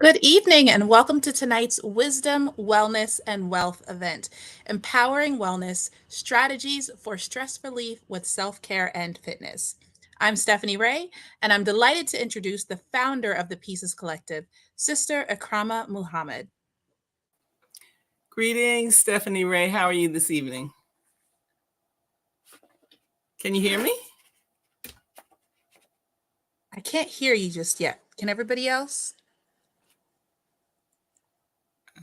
Good evening, and welcome to tonight's Wisdom, Wellness, and Wealth event, Empowering Wellness Strategies for Stress Relief with Self Care and Fitness. I'm Stephanie Ray, and I'm delighted to introduce the founder of the Pieces Collective, Sister Akrama Muhammad. Greetings, Stephanie Ray. How are you this evening? Can you hear me? I can't hear you just yet. Can everybody else?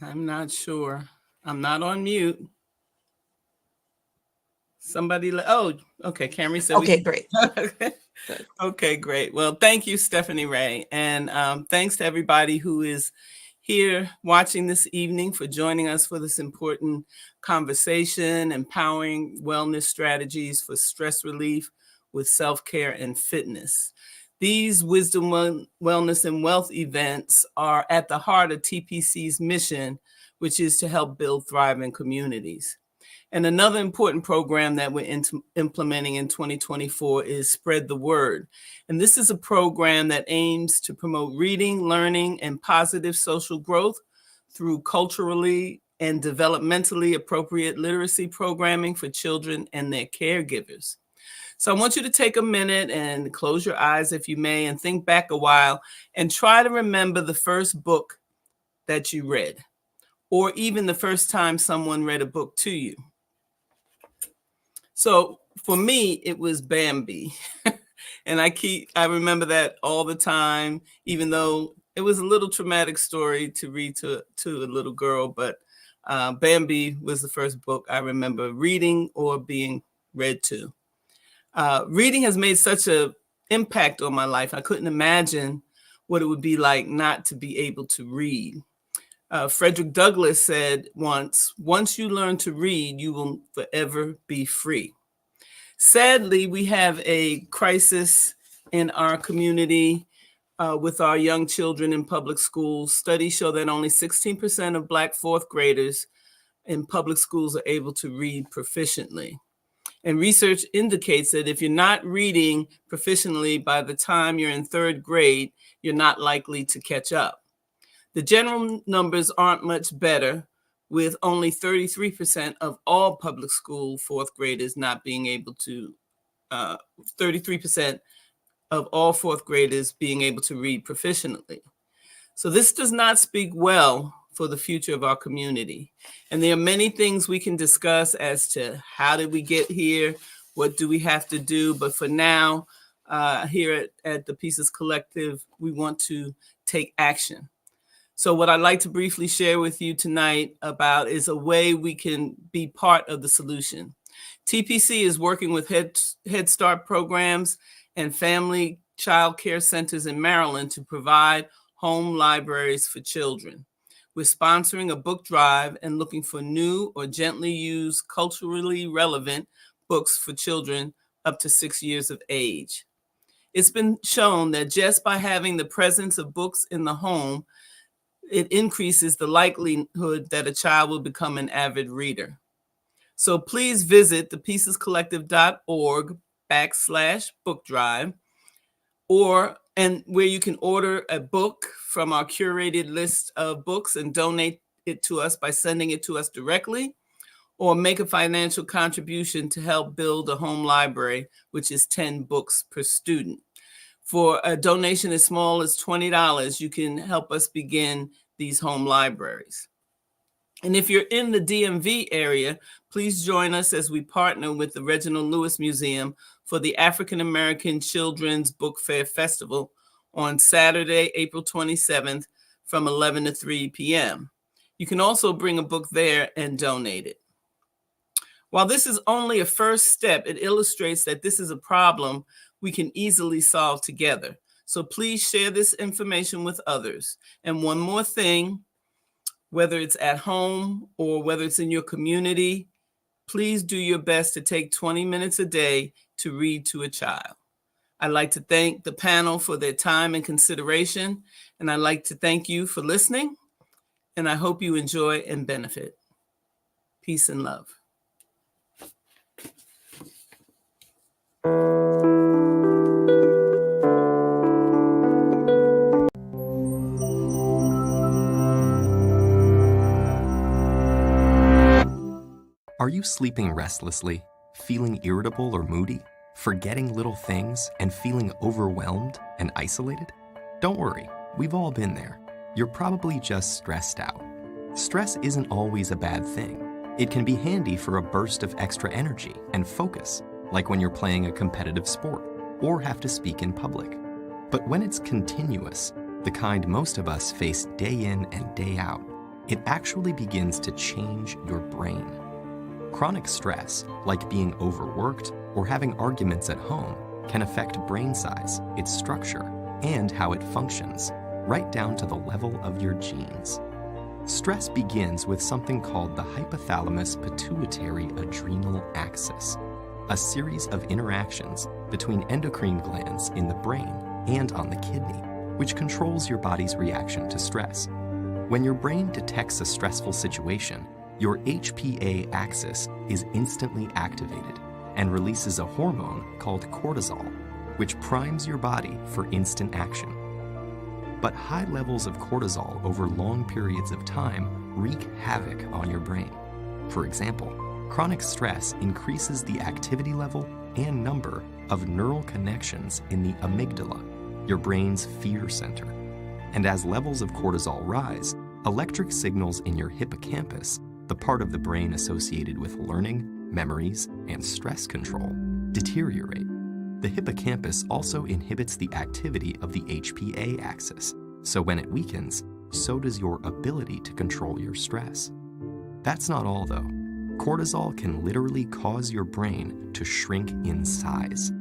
I'm not sure. I'm not on mute. Okay. Camry said Okay, great. Good. Okay, great. Well, thank you, Stephanie Ray. And thanks to everybody who is here watching this evening for joining us for this important conversation, empowering wellness strategies for stress relief with self-care and fitness. These Wisdom, Wellness, and Wealth events are at the heart of TPC's mission, which is to help build thriving communities. And another important program that we're implementing in 2024 is Spread the Word. And this is a program that aims to promote reading, learning, and positive social growth through culturally and developmentally appropriate literacy programming for children and their caregivers. So I want you to take a minute and close your eyes, if you may, and think back a while and try to remember the first book that you read, or even the first time someone read a book to you. So for me, it was Bambi. And I remember that all the time, even though it was a little traumatic story to read to a little girl, but Bambi was the first book I remember reading or being read to. Reading has made such an impact on my life. I couldn't imagine what it would be like not to be able to read. Frederick Douglass said once you learn to read, you will forever be free. Sadly, we have a crisis in our community with our young children in public schools. Studies show that only 16% of Black fourth graders in public schools are able to read proficiently. And research indicates that if you're not reading proficiently by the time you're in third grade, you're not likely to catch up. The general numbers aren't much better, with only 33% of all public school fourth graders not being able to, 33% of all fourth graders being able to read proficiently. So this does not speak well for the future of our community. And there are many things we can discuss as to how did we get here, what do we have to do, but for now, here at the Pieces Collective, we want to take action. So what I'd like to briefly share with you tonight about is a way we can be part of the solution. TPC is working with Head Start programs and family child care centers in Maryland to provide home libraries for children. We're sponsoring a book drive and looking for new or gently used culturally relevant books for children up to 6 years of age. It's been shown that just by having the presence of books in the home, it increases the likelihood that a child will become an avid reader. So please visit thepiecescollective.org/book drive, and where you can order a book from our curated list of books and donate it to us by sending it to us directly, or make a financial contribution to help build a home library, which is 10 books per student. For a donation as small as $20, you can help us begin these home libraries. And if you're in the DMV area, please join us as we partner with the Reginald Lewis Museum for the African American Children's Book Fair Festival on Saturday, April 27th from 11 to 3 p.m. You can also bring a book there and donate it. While this is only a first step, it illustrates that this is a problem we can easily solve together. So please share this information with others. And one more thing, whether it's at home or whether it's in your community, please do your best to take 20 minutes a day to read to a child. I'd like to thank the panel for their time and consideration, and I'd like to thank you for listening, and I hope you enjoy and benefit. Peace and love. sleeping restlessly, feeling irritable or moody, forgetting little things, and feeling overwhelmed and isolated? Don't worry, we've all been there. You're probably just stressed out. Stress isn't always a bad thing. It can be handy for a burst of extra energy and focus, like when you're playing a competitive sport or have to speak in public. But when it's continuous, the kind most of us face day in and day out, it actually begins to change your brain. Chronic stress, like being overworked or having arguments at home, can affect brain size, its structure, and how it functions, right down to the level of your genes. Stress begins with something called the hypothalamus pituitary adrenal axis, a series of interactions between endocrine glands in the brain and on the kidney, which controls your body's reaction to stress. When your brain detects a stressful situation, your HPA axis is instantly activated and releases a hormone called cortisol, which primes your body for instant action. But high levels of cortisol over long periods of time wreak havoc on your brain. For example, chronic stress increases the activity level and number of neural connections in the amygdala, your brain's fear center. And as levels of cortisol rise, electric signals in your hippocampus, the part of the brain associated with learning, memories, and stress control, deteriorate. The hippocampus also inhibits the activity of the HPA axis, so when it weakens, so does your ability to control your stress. That's not all though. Cortisol can literally cause your brain to shrink in size.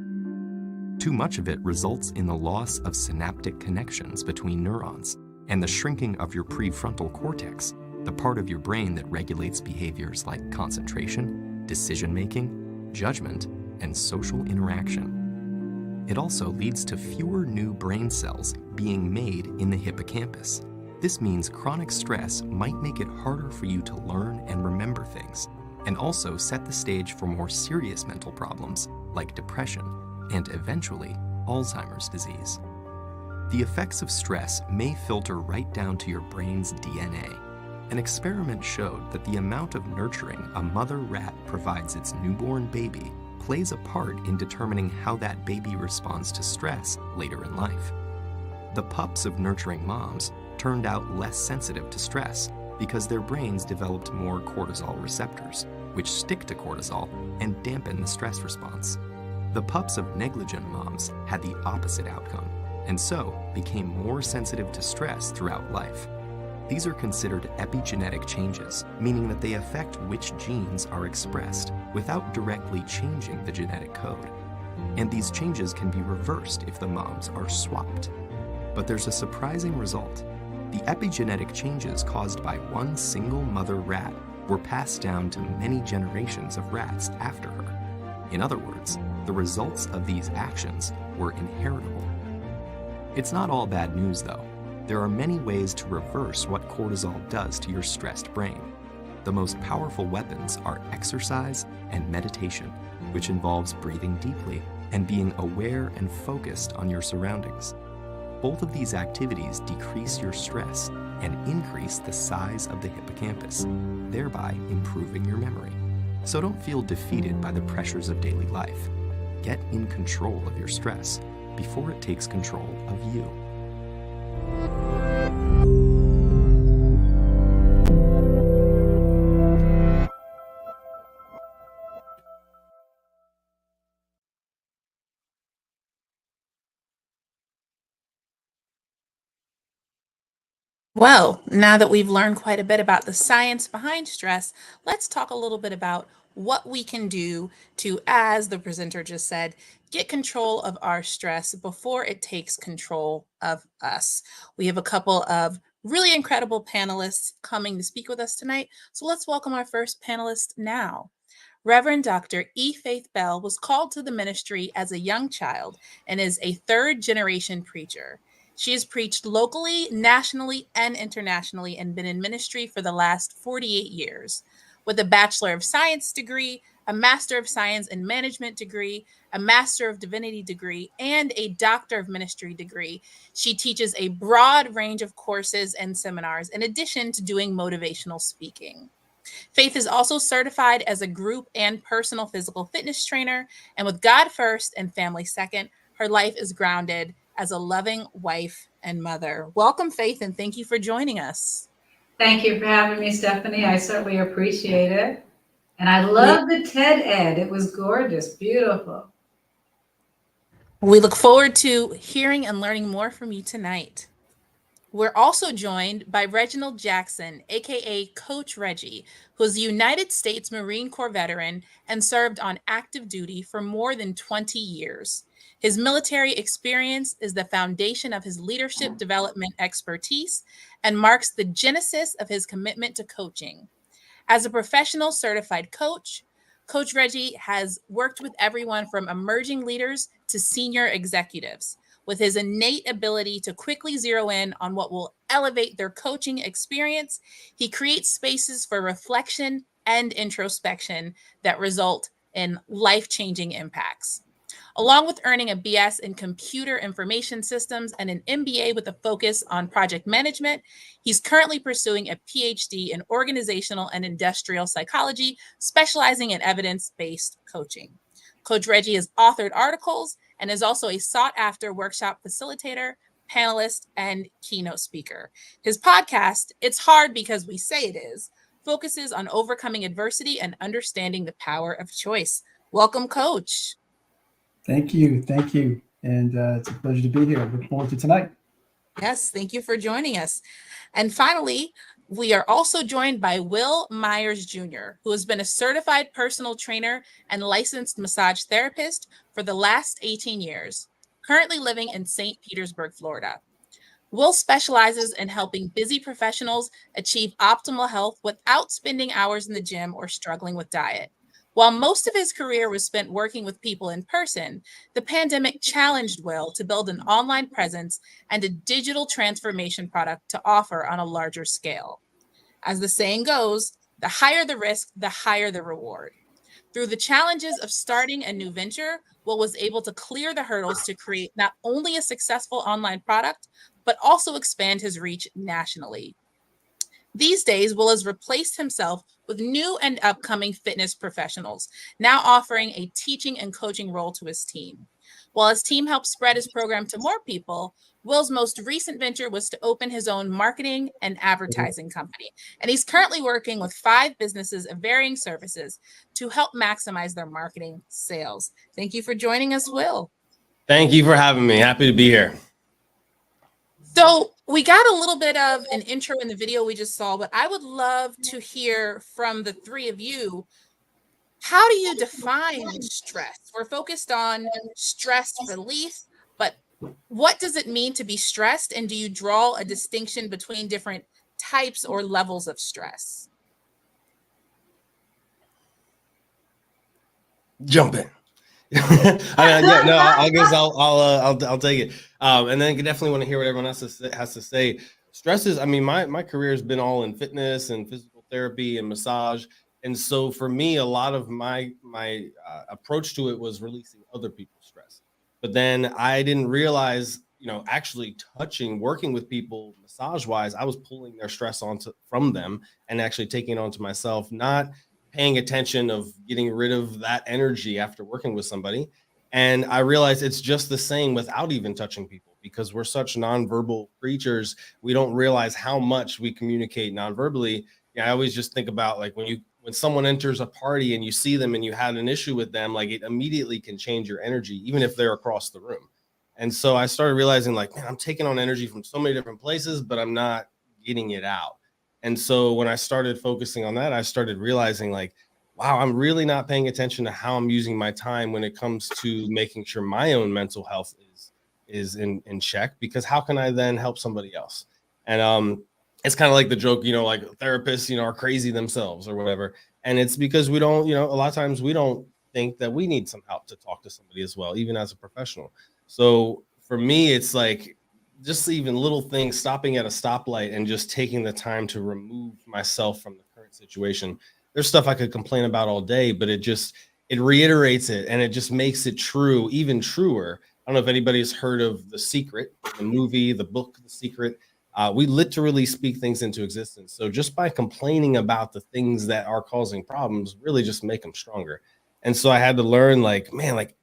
Too much of it results in the loss of synaptic connections between neurons and the shrinking of your prefrontal cortex, the part of your brain that regulates behaviors like concentration, decision-making, judgment, and social interaction. It also leads to fewer new brain cells being made in the hippocampus. This means chronic stress might make it harder for you to learn and remember things, and also set the stage for more serious mental problems like depression and eventually Alzheimer's disease. The effects of stress may filter right down to your brain's DNA. An experiment showed that the amount of nurturing a mother rat provides its newborn baby plays a part in determining how that baby responds to stress later in life. The pups of nurturing moms turned out less sensitive to stress because their brains developed more cortisol receptors, which stick to cortisol and dampen the stress response. The pups of negligent moms had the opposite outcome, and so became more sensitive to stress throughout life. These are considered epigenetic changes, meaning that they affect which genes are expressed without directly changing the genetic code. And these changes can be reversed if the moms are swapped. But there's a surprising result. The epigenetic changes caused by one single mother rat were passed down to many generations of rats after her. In other words, the results of these actions were inheritable. It's not all bad news though. There are many ways to reverse what cortisol does to your stressed brain. The most powerful weapons are exercise and meditation, which involves breathing deeply and being aware and focused on your surroundings. Both of these activities decrease your stress and increase the size of the hippocampus, thereby improving your memory. So don't feel defeated by the pressures of daily life. Get in control of your stress before it takes control of you. Well, now that we've learned quite a bit about the science behind stress, let's talk a little bit about what we can do to, as the presenter just said, get control of our stress before it takes control of us. We have a couple of really incredible panelists coming to speak with us tonight. So let's welcome our first panelist now. Reverend Dr. E. Faith Bell was called to the ministry as a young child and is a third generation preacher. She has preached locally, nationally, and internationally and been in ministry for the last 48 years. With a Bachelor of Science degree, a Master of Science and Management degree, a Master of Divinity degree, and a Doctor of Ministry degree, she teaches a broad range of courses and seminars in addition to doing motivational speaking. Faith is also certified as a group and personal physical fitness trainer, and with God first and family second, her life is grounded as a loving wife and mother. Welcome, Faith, and thank you for joining us. Thank you for having me, Stephanie. I certainly appreciate it. And I We, love the TED Ed. It was gorgeous, beautiful. we look forward to hearing and learning more from you tonight. We're also joined by Reginald Jackson, aka Coach Reggie, who is a United States Marine Corps veteran and served on active duty for more than 20 years. His military experience is the foundation of his leadership development expertise and marks the genesis of his commitment to coaching. As a professional certified coach, Coach Reggie has worked with everyone from emerging leaders to senior executives. With his innate ability to quickly zero in on what will elevate their coaching experience, he creates spaces for reflection and introspection that result in life changing impacts. Along with earning a BS in computer information systems and an MBA with a focus on project management, he's currently pursuing a PhD in organizational and industrial psychology, specializing in evidence based coaching. Coach Reggie has authored articles and is also a sought after workshop facilitator, panelist, and keynote speaker. His podcast, It's Hard Because We Say It Is, focuses on overcoming adversity and understanding the power of choice. Welcome, Coach. Thank you. Thank you. And it's a pleasure to be here. Look forward to tonight. Yes, thank you for joining us. And finally, we are also joined by Will Myers Jr., who has been a certified personal trainer and licensed massage therapist for the last 18 years, currently living in St. Petersburg, Florida. Will specializes in helping busy professionals achieve optimal health without spending hours in the gym or struggling with diet. While most of his career was spent working with people in person, the pandemic challenged Will to build an online presence and a digital transformation product to offer on a larger scale. As the saying goes, the higher the risk, the higher the reward. Through the challenges of starting a new venture, Will was able to clear the hurdles to create not only a successful online product, but also expand his reach nationally. These days, Will has replaced himself with new and upcoming fitness professionals, now offering a teaching and coaching role to his team. While his team helps spread his program to more people, Will's most recent venture was to open his own marketing and advertising company. And he's currently working with 5 businesses of varying services to help maximize their marketing sales. Thank you for joining us, Will. Thank you for having me. Happy to be here. So we got a little bit of an intro in the video we just saw, but I would love to hear from the 3 of you. How do you define stress? We're focused on stress relief, but what does it mean to be stressed? And do you draw a distinction between different types or levels of stress? Jump in. I guess I'll take it. And then definitely want to hear what everyone else has to say. Stress is, my career has been all in fitness and physical therapy and massage. And so for me, a lot of my approach to it was releasing other people's stress. But then I didn't realize, actually working with people massage wise, I was pulling their stress from them and actually taking it onto myself, not paying attention of getting rid of that energy after working with somebody. And I realized it's just the same without even touching people, because we're such nonverbal creatures. We don't realize how much we communicate nonverbally. I always just think about like when someone enters a party and you see them and you had an issue with them, like it immediately can change your energy, even if they're across the room. And so I started realizing like, man, I'm taking on energy from so many different places, but I'm not getting it out. And so when I started focusing on that, I started realizing like, wow, I'm really not paying attention to how I'm using my time when it comes to making sure my own mental health is in check, because how can I then help somebody else? And it's kind of like the joke, like therapists, are crazy themselves or whatever. And it's because we don't, a lot of times we don't think that we need some help to talk to somebody as well, even as a professional. So for me, it's like, just even little things, stopping at a stoplight and just taking the time to remove myself from the current situation. There's stuff I could complain about all day, but it reiterates it and it just makes it true, even truer. I don't know if anybody's heard of The Secret, the movie, the book, The Secret. We literally speak things into existence. So just by complaining about the things that are causing problems, really just make them stronger. And so I had to learn, like, man, like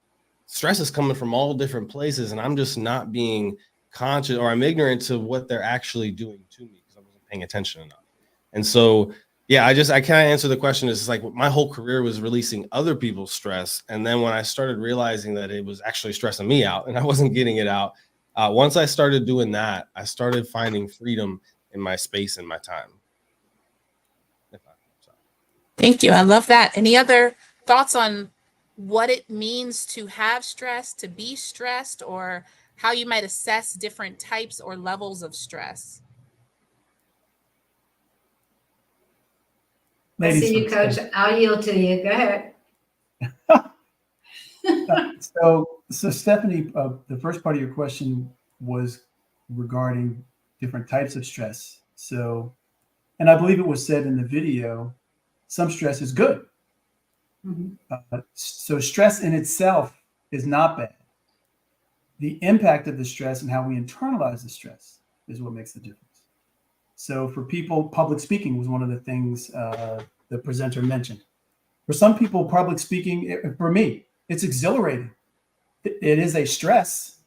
stress is coming from all different places, and I'm just not being conscious, or I'm ignorant to what they're actually doing to me because I wasn't paying attention enough. And so, yeah, I can't answer the question. It's like my whole career was releasing other people's stress. And then when I started realizing that it was actually stressing me out and I wasn't getting it out, once I started doing that, I started finding freedom in my space and my time. Thank you. I love that. Any other thoughts on what it means to have stress, to be stressed, or how you might assess different types or levels of stress? I Ladies see you, first. Coach. I'll yield to you. Go ahead. So Stephanie, the first part of your question was regarding different types of stress. So, and I believe it was said in the video, some stress is good. So stress in itself is not bad. The impact of the stress and how we internalize the stress is what makes the difference. So for people, public speaking was one of the things the presenter mentioned. For some people, public speaking, for me, it's exhilarating. It is a stress,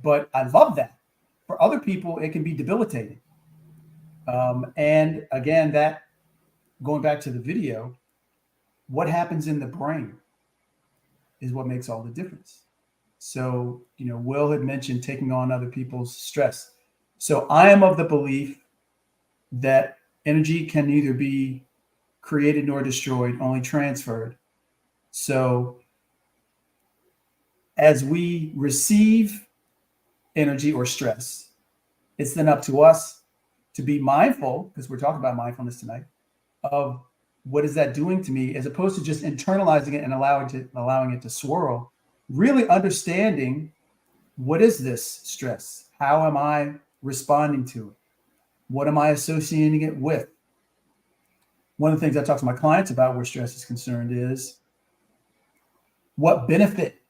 but I love that. For other people, it can be debilitating. And again, that going back to the video, what happens in the brain is what makes all the difference. So, Will had mentioned taking on other people's stress. So I am of the belief that energy can neither be created nor destroyed, only transferred. So as we receive energy or stress, it's then up to us to be mindful, because we're talking about mindfulness tonight, of what is that doing to me, as opposed to just internalizing it and allowing it to swirl. Really understanding, what is this stress? How am I responding to it? What am I associating it with? One of the things I talk to my clients about where stress is concerned is, what benefit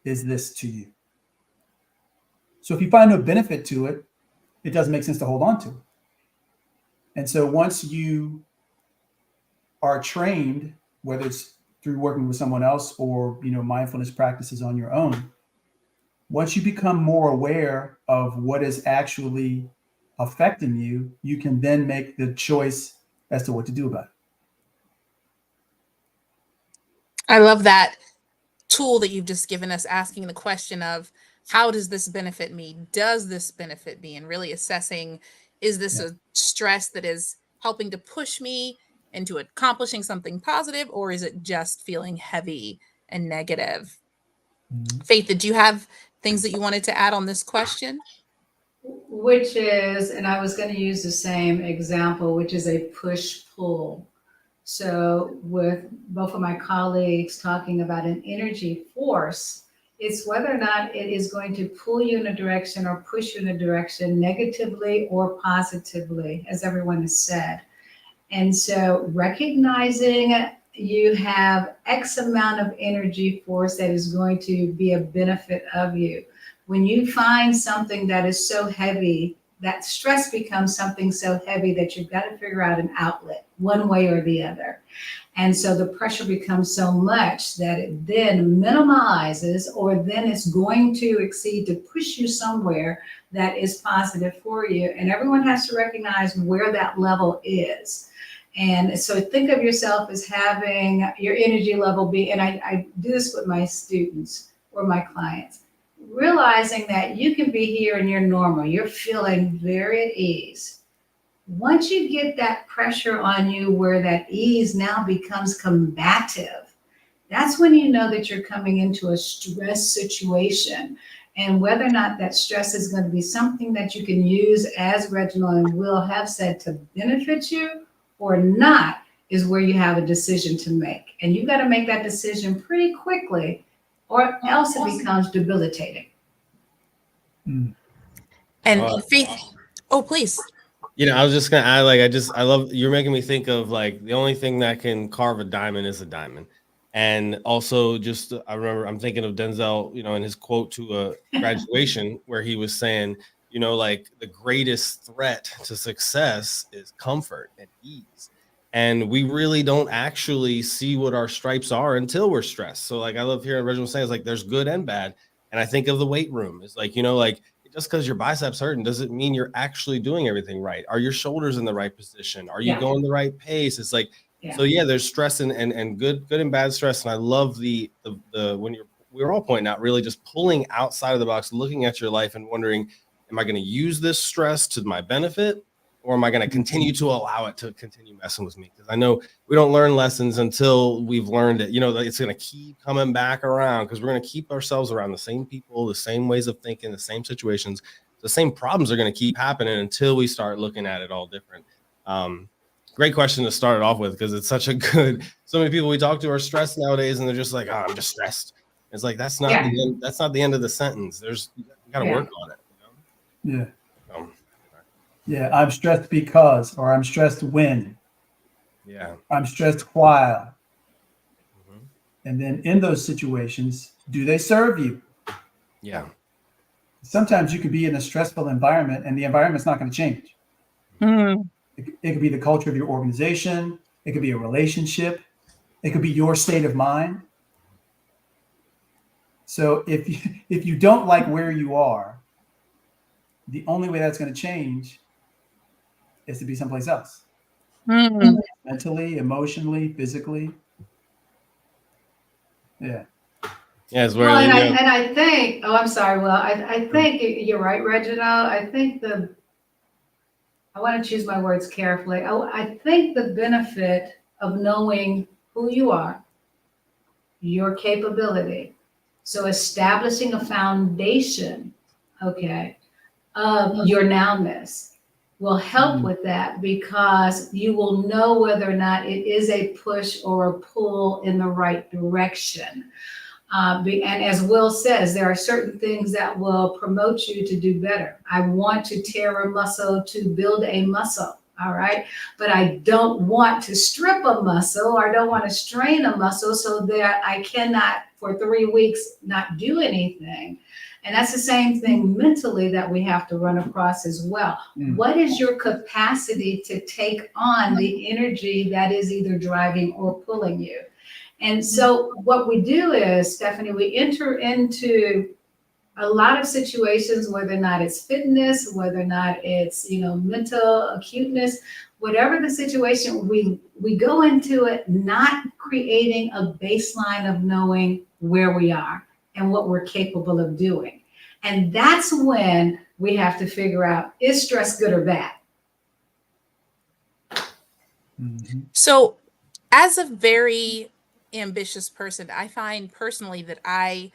is this to you? So if you find no benefit to it, it doesn't make sense to hold on to it. And so once you are trained, whether it's through working with someone else or mindfulness practices on your own, once you become more aware of what is actually affecting you, you can then make the choice as to what to do about it. I love that tool that you've just given us, asking the question of, how does this benefit me? Does this benefit me? And really assessing, is this a stress that is helping to push me into accomplishing something positive, or is it just feeling heavy and negative? Faith, did you have things that you wanted to add on this question? Which is, and I was going to use the same example, which is a push-pull. So with both of my colleagues talking about an energy force, it's whether or not it is going to pull you in a direction or push you in a direction negatively or positively, as everyone has said. And so recognizing you have X amount of energy force that is going to be a benefit of you. When you find something that is so heavy, that stress becomes something so heavy that you've got to figure out an outlet one way or the other. And so the pressure becomes so much that it then minimizes, or then it's going to exceed to push you somewhere that is positive for you. And everyone has to recognize where that level is. And so think of yourself as having your energy level be, and I do this with my students or my clients, realizing that you can be here and you're normal, you're feeling very at ease. Once you get that pressure on you where that ease now becomes combative, that's when you know that you're coming into a stress situation. And whether or not that stress is going to be something that you can use, as Reginald and Will have said, to benefit you or not, is where you have a decision to make. And you got to make that decision pretty quickly, or else it becomes debilitating. And Faith, please. I was just gonna add, like, I love, you're making me think of, like, the only thing that can carve a diamond is a diamond. And also, I'm thinking of Denzel, in his quote to a graduation where he was saying, you know, like the greatest threat to success is comfort and ease. And we really don't actually see what our stripes are until we're stressed. So like I love hearing Reginald say, it's like there's good and bad. And I think of the weight room. It's like, you know, like just because your biceps hurting doesn't mean you're actually doing everything right. Are your shoulders in the right position? Are you going the right pace? It's like, so yeah, there's stress and good and bad stress. And I love the when we're all pointing out, really just pulling outside of the box, looking at your life and wondering, am I going to use this stress to my benefit? Or am I going to continue to allow it to continue messing with me? Because I know we don't learn lessons until we've learned it. You know, it's going to keep coming back around because we're going to keep ourselves around the same people, the same ways of thinking, the same situations. The same problems are going to keep happening until we start looking at it all different. Great question to start it off with, because it's such a good, so many people we talk to are stressed nowadays and they're just like, oh, I'm just stressed. It's like, that's not the end. That's not the end of the sentence. You got to work on it. You know? Yeah, I'm stressed because, or I'm stressed when. Yeah. I'm stressed while. And then in those situations, do they serve you? Yeah. Sometimes you could be in a stressful environment and the environment's not going to change. It could be the culture of your organization. It could be a relationship. It could be your state of mind. So if you don't like where you are, the only way that's going to change is to be someplace else. Mentally, emotionally, physically. Yeah. Yeah, it's well, and I think, I'm sorry, Will, I think you're right, Reginald. I think I want to choose my words carefully. I think the benefit of knowing who you are, your capability, so establishing a foundation, okay, of your nowness will help with that, because you will know whether or not it is a push or a pull in the right direction. And as Will says, there are certain things that will promote you to do better. I want to tear a muscle to build a muscle. All right. But I don't want to strip a muscle, or I don't want to strain a muscle so that I cannot for 3 weeks not do anything. And that's the same thing mentally that we have to run across as well. What is your capacity to take on the energy that is either driving or pulling you? And so what we do is, Stephanie, we enter into a lot of situations, whether or not it's fitness, whether or not it's, mental acuteness, whatever the situation, we go into it not creating a baseline of knowing where we are and what we're capable of doing. And that's when we have to figure out, is stress good or bad? So as a very ambitious person, I find personally that I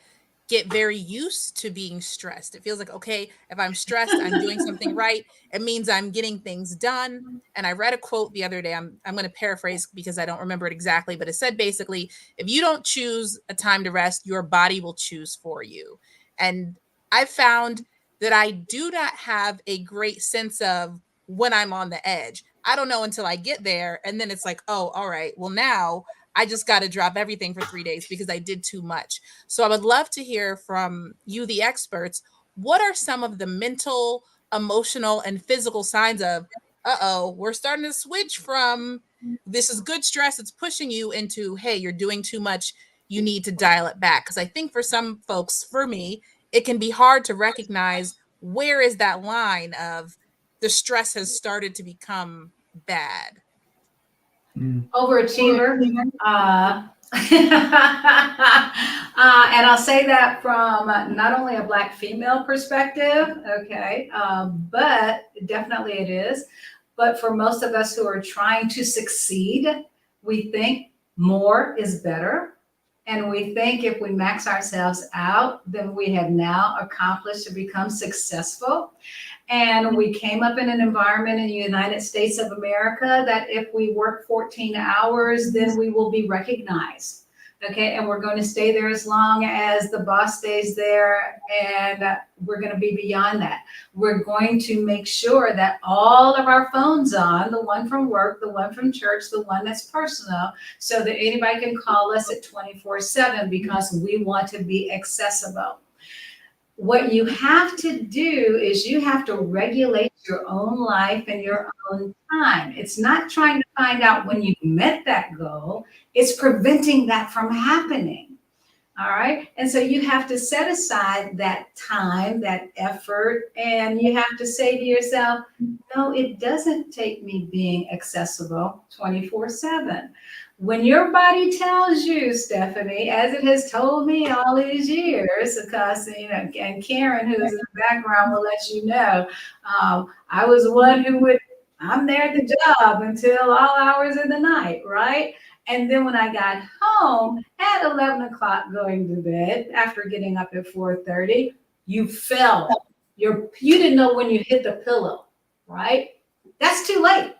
get very used to being stressed. It feels like, okay, if I'm stressed, I'm doing something right. It means I'm getting things done. And I read a quote the other day. I'm going to paraphrase because I don't remember it exactly, but it said basically, if you don't choose a time to rest, your body will choose for you. And I found that I do not have a great sense of when I'm on the edge. I don't know until I get there. And then it's like, oh, all right, well, now I just got to drop everything for 3 days because I did too much. So I would love to hear from you, the experts. What are some of the mental, emotional, and physical signs of, we're starting to switch from this is good stress, it's pushing you, into, hey, you're doing too much, you need to dial it back? Because I think for some folks, for me, it can be hard to recognize where is that line of the stress has started to become bad. Overachiever. And I'll say that from not only a Black female perspective, okay, but definitely it is. But for most of us who are trying to succeed, we think more is better. And we think if we max ourselves out, then we have now accomplished to become successful. And we came up in an environment in the United States of America that if we work 14 hours, then we will be recognized. Okay, and we're going to stay there as long as the boss stays there, and we're going to be beyond that. We're going to make sure that all of our phones on, the one from work, the one from church, the one that's personal, so that anybody can call us at 24/7 because we want to be accessible. what you have to do is you have to regulate your own life and your own time. It's not trying to find out when you met that goal, it's preventing that from happening. All right. And so you have to set aside that time, that effort, and you have to say to yourself, no, it doesn't take me being accessible 24/7. When your body tells you, Stephanie, as it has told me all these years, because, and Karen, who's in the background, will let you know, I was one who I'm there at the job until all hours of the night, right? And then when I got home at 11 o'clock going to bed after getting up at 4:30, you fell. You didn't know when you hit the pillow, right? That's too late.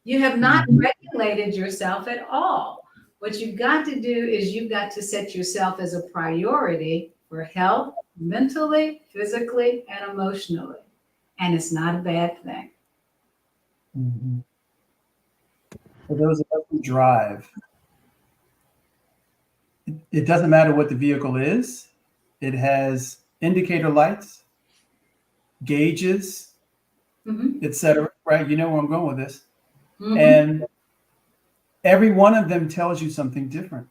You have not regulated yourself at all. What you've got to do is you've got to set yourself as a priority for health, mentally, physically, and emotionally. And it's not a bad thing. Mm-hmm. For those of us who drive, it doesn't matter what the vehicle is. It has indicator lights, gauges, etc. Right? You know where I'm going with this. Mm-hmm. And every one of them tells you something different.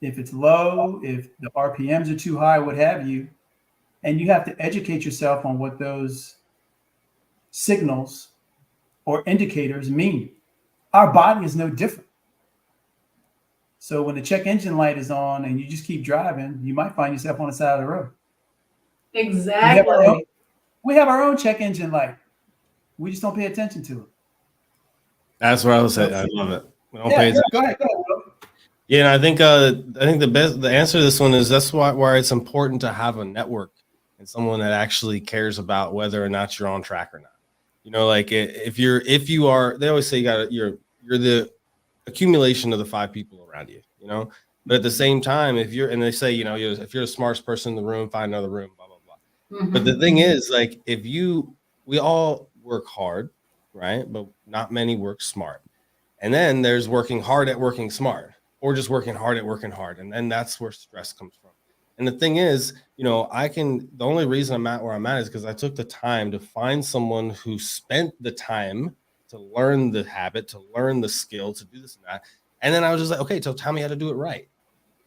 If it's low, if the RPMs are too high, what have you, and you have to educate yourself on what those signals or indicators mean. Our body is no different. So when the check engine light is on and you just keep driving, you might find yourself on the side of the road. Exactly. We have our own check engine light. We just don't pay attention to it. That's what I was saying. I love it. We don't pay attention. Go ahead. Yeah, and I think the answer to this one is that's why it's important to have a network and someone that actually cares about whether or not you're on track or not. Like if you are, they always say you're the accumulation of the 5 people around you. But at the same time, and they say if you're the smartest person in the room, find another room, blah blah blah. Mm-hmm. But the thing is, like we all work hard, right? But not many work smart. And then there's working hard at working smart, or just working hard at working hard. And then that's where stress comes from. And the thing is, the only reason I'm at where I'm at is because I took the time to find someone who spent the time to learn the habit, to learn the skill, to do this and that. And then I was just like, okay, so tell me how to do it right.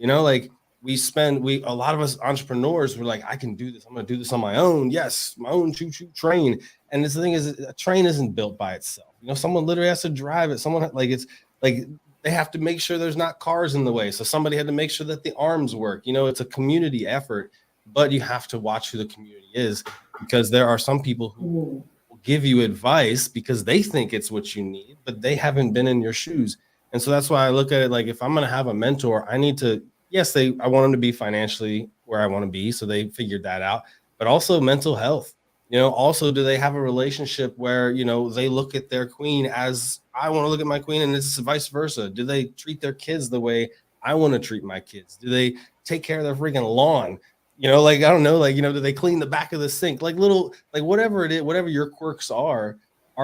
Like a lot of us entrepreneurs were like, I can do this. I'm going to do this on my own. Yes, my own choo-choo train. And the thing is, a train isn't built by itself. Someone literally has to drive it. Someone they have to make sure there's not cars in the way. So somebody had to make sure that the arms work. It's a community effort, but you have to watch who the community is, because there are some people who will give you advice because they think it's what you need, but they haven't been in your shoes. And so that's why I look at it like, if I'm going to have a mentor, I need to, I want them to be financially where I want to be. So they figured that out, but also mental health. Also, do they have a relationship where, they look at their queen as I want to look at my queen, and it's vice versa? Do they treat their kids the way I want to treat my kids? Do they take care of their freaking lawn? I don't know, do they clean the back of the sink? Whatever it is, whatever your quirks are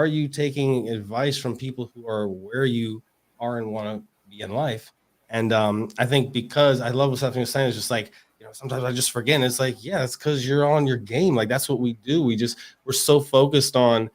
you taking advice from people who are where you are and want to be in life? And I think, because I love what Stephanie was saying, it's just like, sometimes I just forget. And it's like, yeah, it's because you're on your game. Like, that's what we do. We're so focused on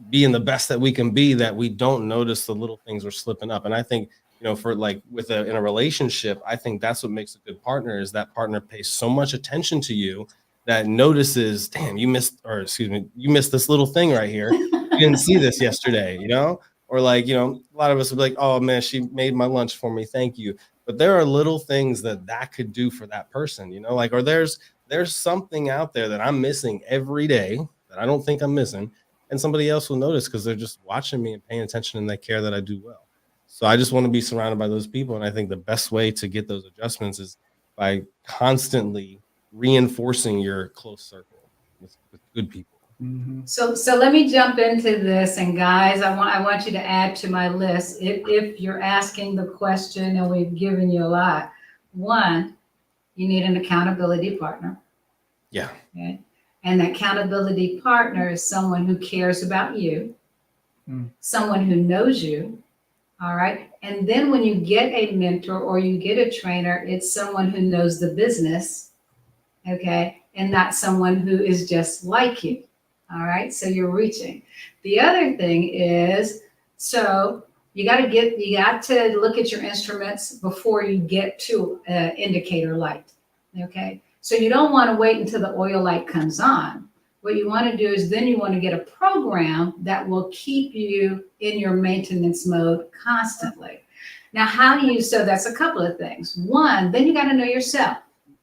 being the best that we can be that we don't notice the little things we're slipping up. And I think, for in a relationship, I think that's what makes a good partner, is that partner pays so much attention to you that notices, damn, you missed this little thing right here. You didn't see this yesterday, or a lot of us would be like, oh man, she made my lunch for me, thank you. But there are little things that could do for that person, or there's something out there that I'm missing every day that I don't think I'm missing, and somebody else will notice because they're just watching me and paying attention, and they care that I do well. So I just want to be surrounded by those people. And I think the best way to get those adjustments is by constantly reinforcing your close circle with good people. Mm-hmm. So let me jump into this, and guys, I want you to add to my list if you're asking the question, and we've given you a lot. One, you need an accountability partner. Yeah. Okay. And the accountability partner is someone who cares about you, someone who knows you. All right. And then when you get a mentor or you get a trainer, it's someone who knows the business okay, and not someone who is just like you. All right, so you're reaching. The other thing is, so you got to look at your instruments before you get to indicator light. Okay, so you don't want to wait until the oil light comes on. What you want to do is then you want to get a program that will keep you in your maintenance mode constantly. Now, how do you, so that's a couple of things. One, then you got to know yourself.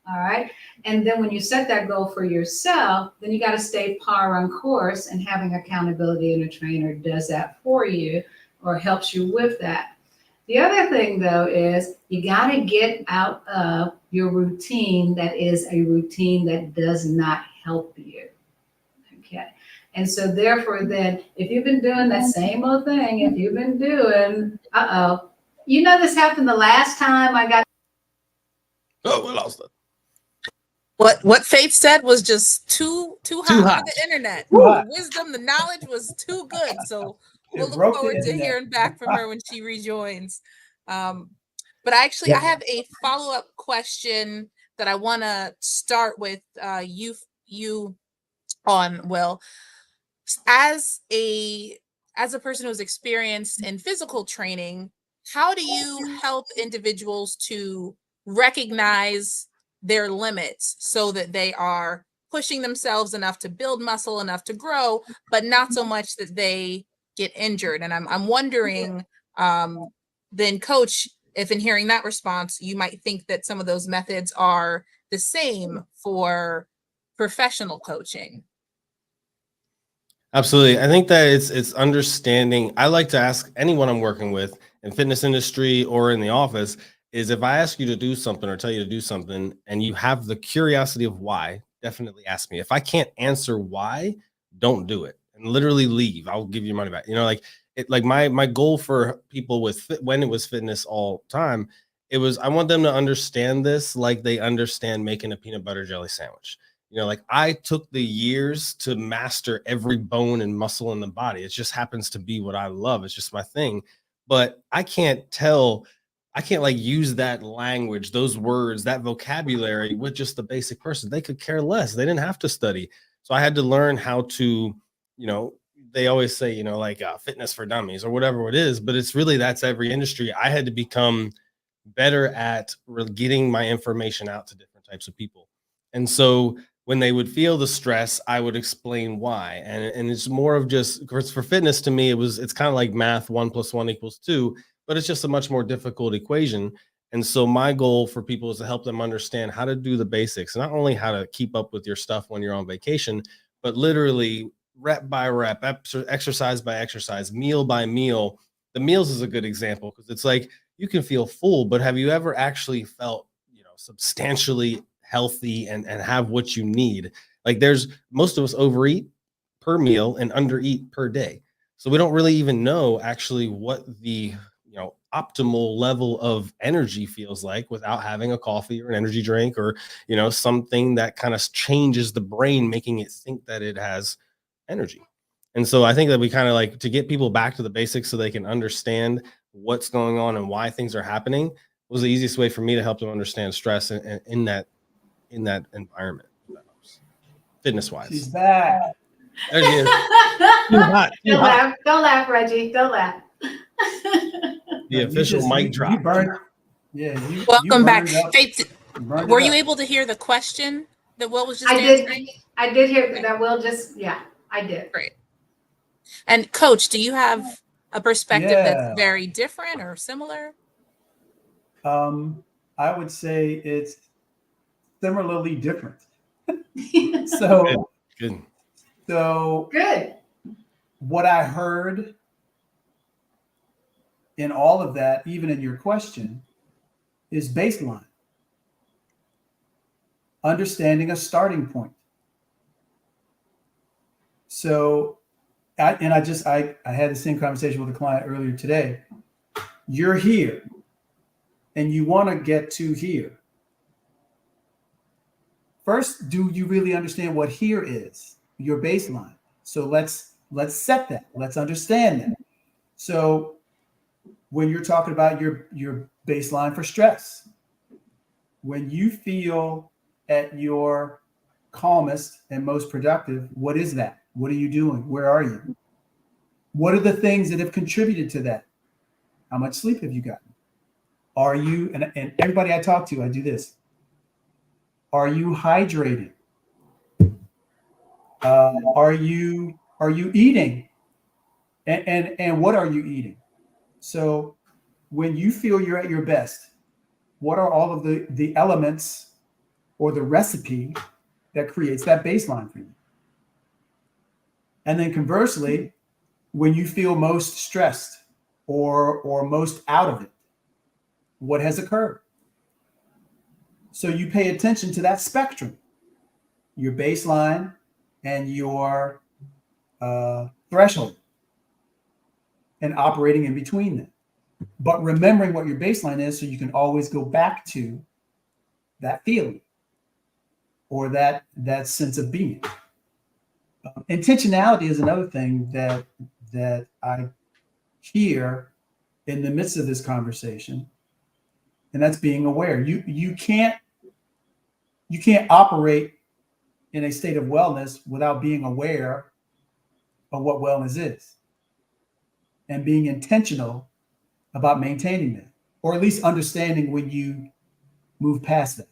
All right. And then when you set that goal for yourself, then you got to stay par on course, and having accountability and a trainer does that for you or helps you with that. The other thing though is you got to get out of your routine that is a routine that does not help you. Okay. And so therefore then, if you've been doing that same old thing, if you've been doing, you know, this happened the last time I got. Oh, we lost it. What Faith said was just too hot hot. for the internet. Too hot. The wisdom, the knowledge was too good. So we'll It look broke the forward to internet. hearing back from her when she rejoins. But actually, I have a follow-up question that I want to start with you on, Will. As a person who's experienced in physical training, how do you help individuals to recognize their limits so that they are pushing themselves enough to build muscle, enough to grow, but not so much that they get injured? And I'm wondering, then, Coach, if in hearing that response, you might think that some of those methods are the same for professional coaching. Absolutely. I think that it's understanding. I like to ask anyone I'm working with in fitness industry or in the office is, if I ask you to do something or tell you to do something and you have the curiosity of why, definitely ask me. If I can't answer why, don't do it and literally leave. I'll give you money back. You know, like it, like my goal for people with when it was fitness all time, it was, I want them to understand this like they understand making a peanut butter jelly sandwich. You know, like I took the years to master every bone and muscle in the body. It just happens to be what I love. It's just my thing. But I can't like use that language, those words, that vocabulary with just the basic person. They could care less. They didn't have to study. So I had to learn how to, you know, they always say, you know, like fitness for dummies or whatever it is, but it's really, that's every industry. I had to become better at getting my information out to different types of people. And so when they would feel the stress, I would explain why. And it's more of just, for fitness to me, it's kind of like math, 1 + 1 = 2, but it's just a much more difficult equation. And so my goal for people is to help them understand how to do the basics, not only how to keep up with your stuff when you're on vacation, but literally rep by rep, exercise by exercise, meal by meal. The meals is a good example because it's like you can feel full, but have you ever actually felt, you know, substantially healthy and have what you need? Like most of us overeat per meal and undereat per day. So we don't really even know actually what the, you know, optimal level of energy feels like without having a coffee or an energy drink or, you know, something that kind of changes the brain, making it think that it has energy. And so I think that we kind of like to get people back to the basics so they can understand what's going on and why things are happening was the easiest way for me to help them understand stress in that environment. Fitness wise. She's back. There she is. Too hot. Don't laugh. Don't laugh, Reggie. Don't laugh. The official mic drop. You burned. Yeah. Welcome back. Faith, Burned were you able to hear the question that Will was just I answering? did. I did hear that. Will just, yeah, I did. Great. And Coach, do you have a perspective that's very different or similar? I would say it's similarly different. So good. So good. What I heard in all of that, even in your question, is baseline. Understanding a starting point. So, I had the same conversation with a client earlier today. You're here and you want to get to here. First, do you really understand what here is? Your baseline. So let's set that. Let's understand that. So when you're talking about your baseline for stress, when you feel at your calmest and most productive, what is that? What are you doing? Where are you? What are the things that have contributed to that? How much sleep have you gotten? Are you, and everybody I talk to, I do this. Are you hydrated? Are you eating? And what are you eating? So when you feel you're at your best, what are all of the elements or the recipe that creates that baseline for you? And then conversely, when you feel most stressed or most out of it, what has occurred? So you pay attention to that spectrum, your baseline and your threshold, and operating in between them. But remembering what your baseline is so you can always go back to that feeling or that sense of being. Intentionality is another thing that I hear in the midst of this conversation, and that's being aware. You can't operate in a state of wellness without being aware of what wellness is and being intentional about maintaining that, or at least understanding when you move past that.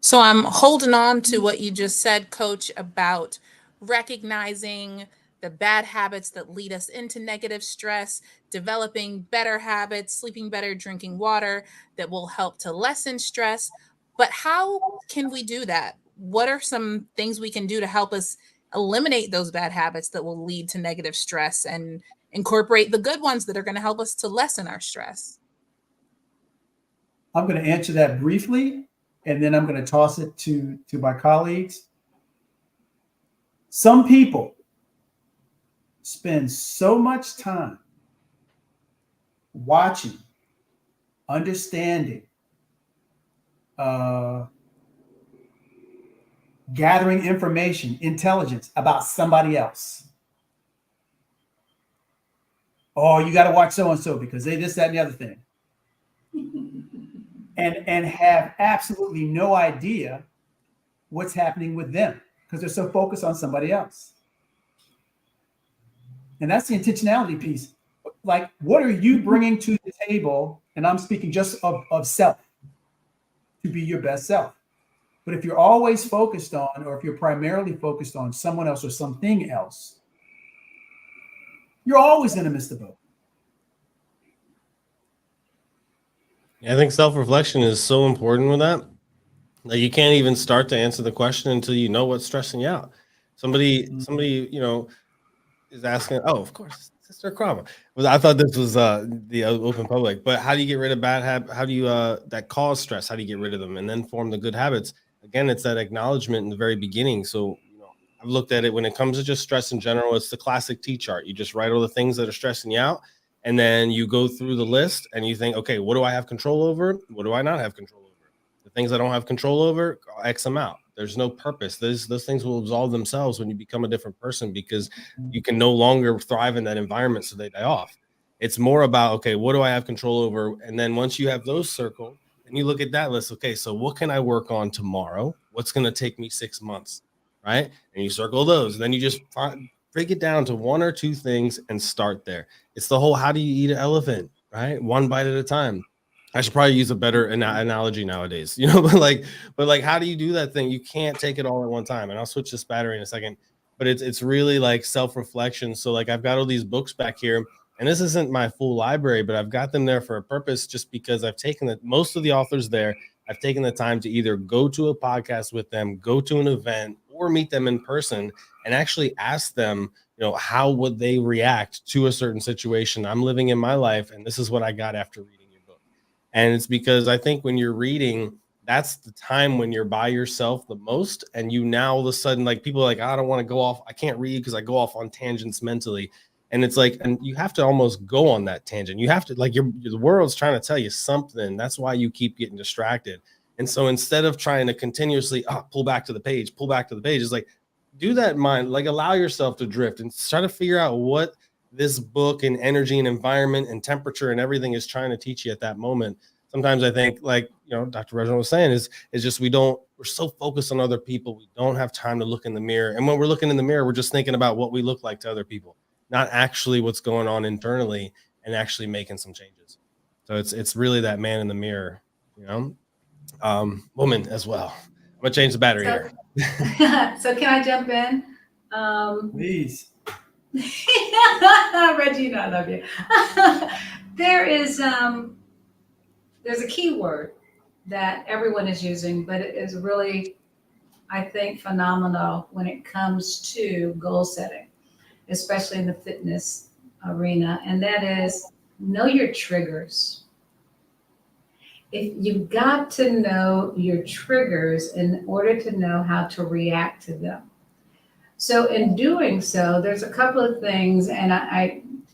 So I'm holding on to what you just said, Coach, about recognizing the bad habits that lead us into negative stress, developing better habits, sleeping better, drinking water that will help to lessen stress. But how can we do that? What are some things we can do to help us eliminate those bad habits that will lead to negative stress and incorporate the good ones that are going to help us to lessen our stress? I'm going to answer that briefly, and then I'm going to toss it to my colleagues. Some people spend so much time watching, understanding, gathering information, intelligence about somebody else. Oh, you got to watch so and so because they this, that, and the other thing. And have absolutely no idea what's happening with them because they're so focused on somebody else. And that's the intentionality piece. Like, what are you bringing to the table? And I'm speaking just of self, to be your best self. But if you're always focused on, or if you're primarily focused on someone else or something else, you're always going to miss the boat. I think self-reflection is so important with that. Like, you can't even start to answer the question until you know what's stressing you out. Somebody, is asking, oh, of course, Sister Krama. I thought this was the open public, but how do you get rid of bad habits? How do you that cause stress? How do you get rid of them and then form the good habits? Again, it's that acknowledgement in the very beginning. So, I've looked at it when it comes to just stress in general. It's the classic T chart. You just write all the things that are stressing you out, and then you go through the list and you think, okay, what do I have control over? What do I not have control over? The things I don't have control over, X them out. There's no purpose. Those things will absolve themselves when you become a different person because you can no longer thrive in that environment, so they die off. It's more about, okay, what do I have control over? And then once you have those circled and you look at that list, okay, so what can I work on tomorrow? What's going to take me 6 months, right? And you circle those. And then you just break it down to 1 or 2 things and start there. It's the whole, how do you eat an elephant, right? 1 bite at a time. I should probably use a better analogy nowadays, but like, how do you do that thing? You can't take it all at one time. And I'll switch this battery in a second, but it's really like self-reflection. So like, I've got all these books back here, and this isn't my full library, but I've got them there for a purpose, just because I've taken most of the authors there. I've taken the time to either go to a podcast with them, go to an event, or meet them in person and actually ask them, how would they react to a certain situation I'm living in my life? And this is what I got after reading. And it's because I think when you're reading, that's the time when you're by yourself the most. And you now all of a sudden, like, people are like, I don't want to go off. I can't read because I go off on tangents mentally. And it's like, and you have to almost go on that tangent. You have to, like, the world's trying to tell you something. That's why you keep getting distracted. And so instead of trying to continuously pull back to the page, it's like, do that mind, like, allow yourself to drift and try to figure out what this book and energy and environment and temperature and everything is trying to teach you at that moment. sometimes I think, like, Dr. Reginald was saying, is just we're so focused on other people. We don't have time to look in the mirror. And when we're looking in the mirror, we're just thinking about what we look like to other people, not actually what's going on internally and actually making some changes. So it's really that man in the mirror, woman as well. I'm gonna change the battery here. So can I jump in? Please. Reggie, I love you. There's a key word that everyone is using, but it is really, I think, phenomenal when it comes to goal setting, especially in the fitness arena, and that is know your triggers. If you've got to know your triggers in order to know how to react to them. So in doing so, there's a couple of things, and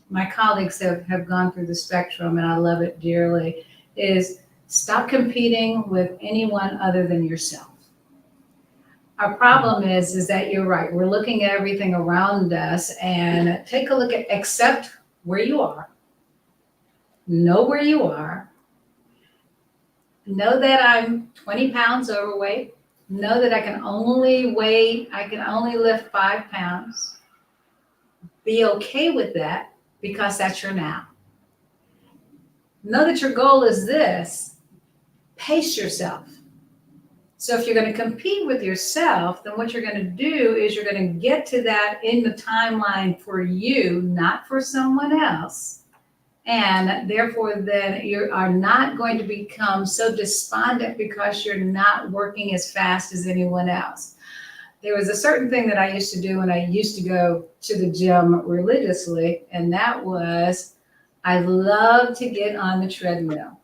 my colleagues have gone through the spectrum, and I love it dearly, is stop competing with anyone other than yourself. Our problem is that you're right. We're looking at everything around us, and take a look at, accept where you are, know where you are, know that I'm 20 pounds overweight, know that I can only lift 5 pounds. Be okay with that because that's your now. Know that your goal is this. Pace yourself. So if you're going to compete with yourself, then what you're going to do is you're going to get to that in the timeline for you, not for someone else. And therefore, then you are not going to become so despondent because you're not working as fast as anyone else. There was a certain thing that I used to do when I used to go to the gym religiously, and that was I love to get on the treadmill.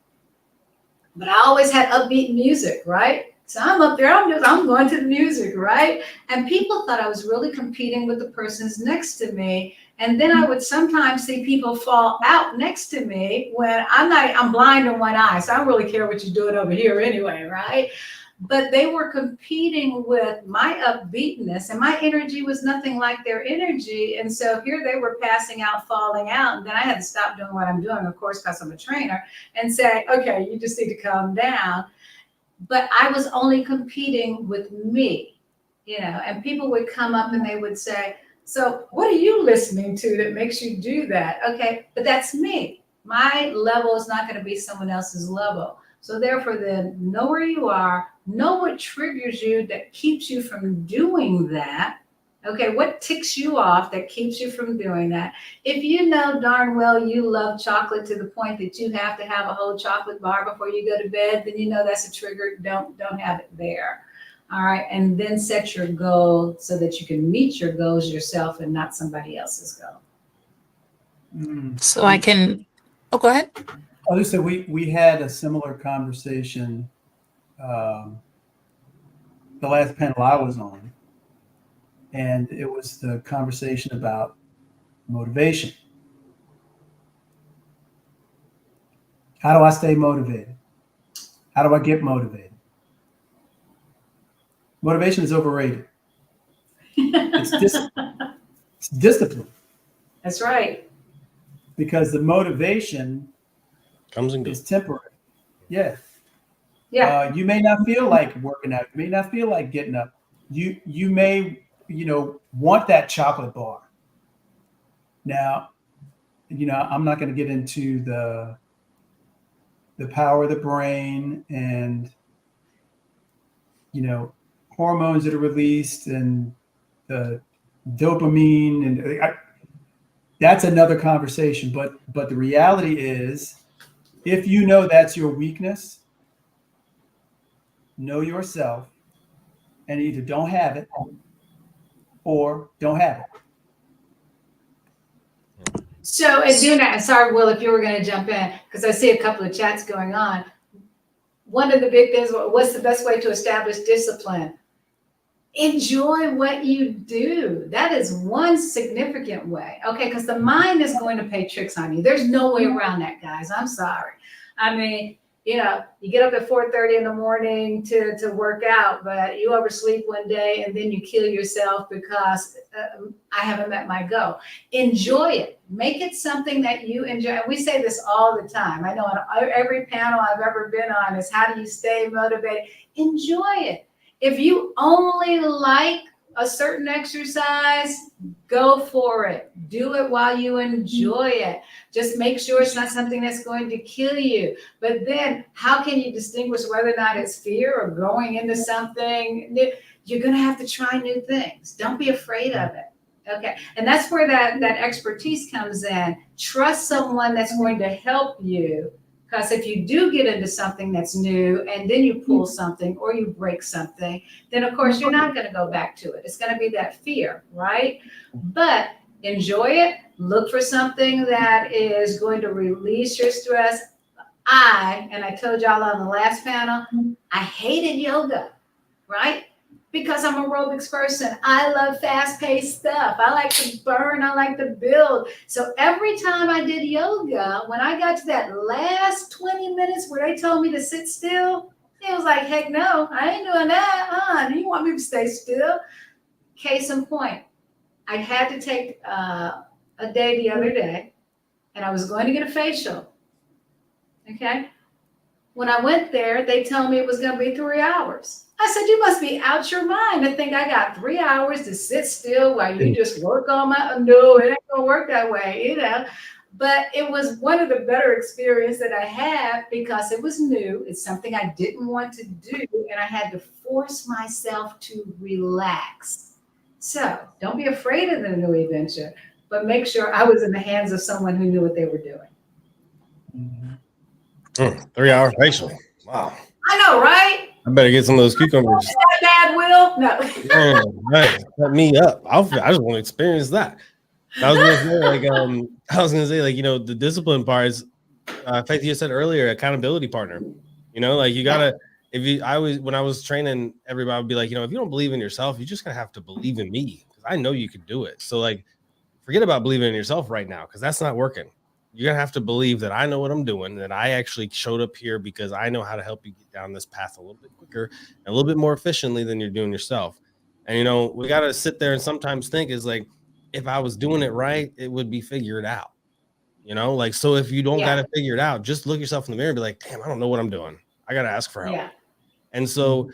But I always had upbeat music, right? So I'm up there, I'm going to the music, right? And people thought I was really competing with the persons next to me. And then I would sometimes see people fall out next to me when I'm blind in one eye. So I don't really care what you're doing over here anyway, right? But they were competing with my upbeatness, and my energy was nothing like their energy. And so here they were passing out, falling out. And then I had to stop doing what I'm doing, of course, because I'm a trainer, and say, okay, you just need to calm down. But I was only competing with me, and people would come up and they would say, so what are you listening to that makes you do that? Okay, but that's me. My level is not going to be someone else's level. So therefore, then know where you are, know what triggers you that keeps you from doing that. Okay, what ticks you off that keeps you from doing that? If you know darn well you love chocolate to the point that you have to have a whole chocolate bar before you go to bed, then you know that's a trigger. Don't have it there. All right, and then set your goal so that you can meet your goals yourself and not somebody else's goal. So I can, go ahead. Lisa, we had a similar conversation the last panel I was on, and it was the conversation about motivation. How do I stay motivated? How do I get motivated? Motivation is overrated. It's discipline. That's right. Because the motivation Comes and is goes. temporary. Yeah. Yeah. You may not feel like working out. You may not feel like getting up. You may, want that chocolate bar. Now, I'm not going to get into the power of the brain and, hormones that are released and the dopamine, and that's another conversation. But the reality is, if you know that's your weakness, know yourself, and either don't have it or don't have it. So, and doing that, sorry, Will, if you were going to jump in, because I see a couple of chats going on. One of the big things, what's the best way to establish discipline? Enjoy what you do. That is one significant way. Okay, because the mind is going to play tricks on you. There's no way around that, guys. I'm sorry. I mean, you get up at 4:30 in the morning to work out, but you oversleep one day and then you kill yourself because I haven't met my goal. Enjoy it. Make it something that you enjoy. And we say this all the time. I know on every panel I've ever been on is how do you stay motivated? Enjoy it. If you only like a certain exercise, go for it. Do it while you enjoy it. Just make sure it's not something that's going to kill you. But then how can you distinguish whether or not it's fear or going into something new? You're going to have to try new things. Don't be afraid of it. Okay. And that's where that expertise comes in. Trust someone that's going to help you. Because if you do get into something that's new and then you pull something or you break something, then of course you're not going to go back to it. It's going to be that fear, right? But enjoy it. Look for something that is going to release your stress. And I told y'all on the last panel, I hated yoga, right? Because I'm an aerobics person. I love fast-paced stuff. I like to burn. I like to build. So every time I did yoga, when I got to that last 20 minutes where they told me to sit still, it was like, heck no, I ain't doing that. Do you want me to stay still? Case in point, I had to take a day the other day, and I was going to get a facial. Okay? When I went there, they told me it was going to be 3 hours. I said, you must be out your mind to think I got 3 hours to sit still while you just work on my, no, it ain't going to work that way, But it was one of the better experiences that I had because it was new. It's something I didn't want to do, and I had to force myself to relax. So don't be afraid of the new adventure, but make sure I was in the hands of someone who knew what they were doing. 3 hour facial. Wow. I know, right? I better get some of those cucumbers. Bad will? No. Man, right. Set me up. I just want to experience that. I was gonna say, the discipline parts. In fact, you said earlier, accountability partner. You gotta. When I was training everybody, would be like, if you don't believe in yourself, you're just gonna have to believe in me because I know you can do it. So forget about believing in yourself right now because that's not working. You're gonna have to believe that I know what I'm doing, that I actually showed up here because I know how to help you get down this path a little bit quicker and a little bit more efficiently than you're doing yourself. And we gotta sit there and sometimes think is like, if I was doing it right, it would be figured out. So if you don't got to figure it out, just look yourself in the mirror and be like, damn, I don't know what I'm doing. I got to ask for help. Yeah. And so,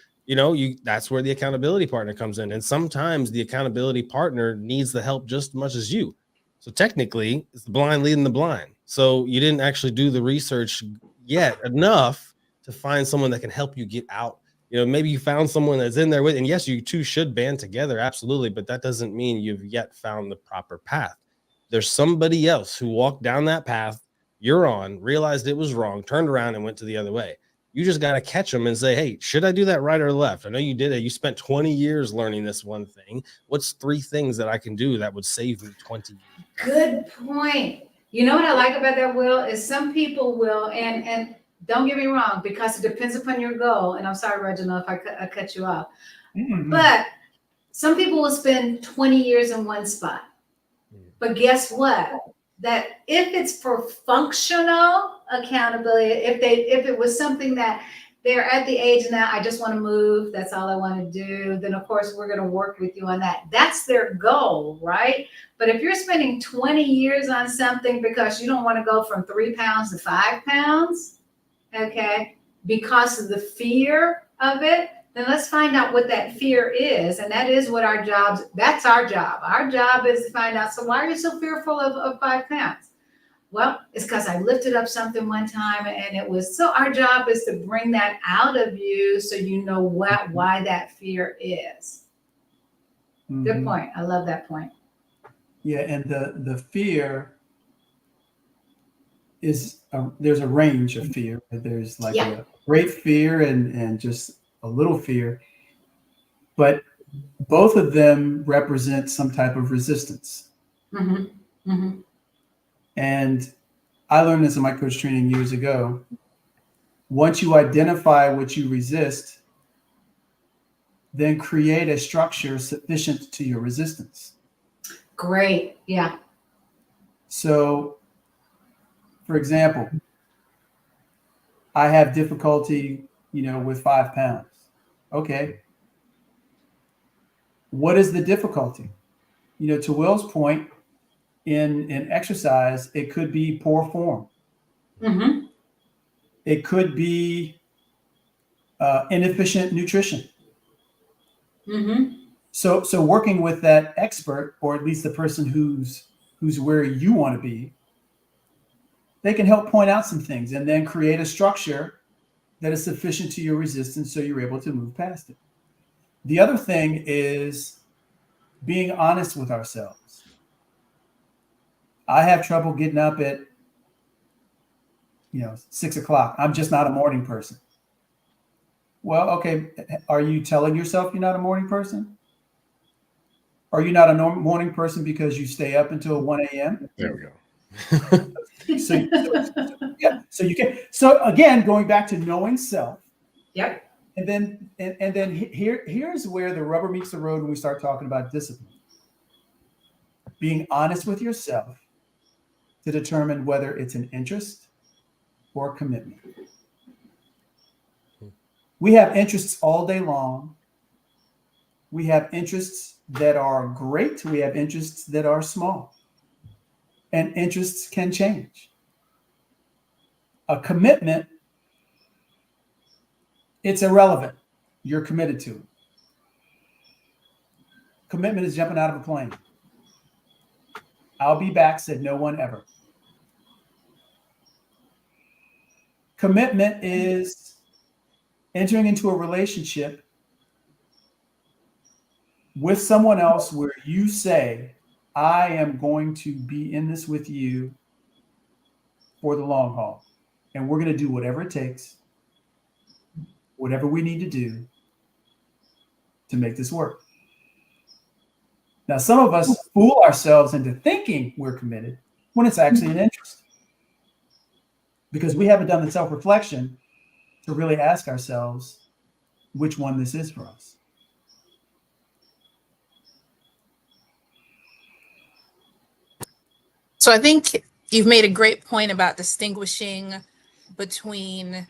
that's where the accountability partner comes in. And sometimes the accountability partner needs the help just as much as you. So technically it's the blind leading the blind. So you didn't actually do the research yet enough to find someone that can help you get out. Maybe you found someone that's in there with, and yes, you two should band together. Absolutely. But that doesn't mean you've yet found the proper path. There's somebody else who walked down that path you're on, realized it was wrong, turned around and went to the other way. You just got to catch them and say, hey, should I do that right or left? I know you did it. You spent 20 years learning this one thing. What's 3 things that I can do that would save me 20 years? Good point. You know what I like about that, Will, is some people will, and don't get me wrong, because it depends upon your goal. And I'm sorry, Reginald, if I cut you off. Mm-hmm. But some people will spend 20 years in one spot. But guess what? That if it's for functional accountability, if it was something that they're at the age now, I just want to move, that's all I want to do, then of course we're going to work with you on that. That's their goal, right? But if you're spending 20 years on something because you don't want to go from 3 pounds to 5 pounds, okay, because of the fear of it, then let's find out what that fear is. And that is what that's our job. Our job is to find out, so why are you so fearful of 5 pounds? Well, it's because I lifted up something one time and it was, so our job is to bring that out of you so you know why that fear is. Mm-hmm. Good point. I love that point. Yeah, and the fear is, there's a range of fear. There's like a great fear and just a little fear, but both of them represent some type of resistance. Mm-hmm. Mm-hmm. And I learned this in my coach training years ago. Once you identify what you resist, then create a structure sufficient to your resistance. Great. Yeah. So, for example, I have difficulty, with 5 pounds. Okay. What is the difficulty? To Will's point, in exercise, it could be poor form. Mm-hmm. It could be inefficient nutrition. Mm-hmm. So working with that expert, or at least the person who's where you want to be, they can help point out some things and then create a structure that is sufficient to your resistance so you're able to move past it. The other thing is being honest with ourselves. I have trouble getting up at 6 o'clock. I'm just not a morning person. Well, okay. Are you telling yourself you're not a morning person? Are you not a morning person because you stay up until 1 a.m.? There we go. So you can. So again, going back to knowing self. Yep. And then here's where the rubber meets the road when we start talking about discipline. Being honest with yourself to determine whether it's an interest or a commitment. We have interests all day long. We have interests that are great. We have interests that are small. And interests can change. A commitment, it's irrelevant. You're committed to it. Commitment is jumping out of a plane. I'll be back, said no one ever. Commitment is entering into a relationship with someone else where you say, I am going to be in this with you for the long haul. And we're going to do whatever it takes, whatever we need to do to make this work. Now, some of us fool ourselves into thinking we're committed when it's actually an interest, because we haven't done the self-reflection to really ask ourselves which one this is for us. So I think you've made a great point about distinguishing between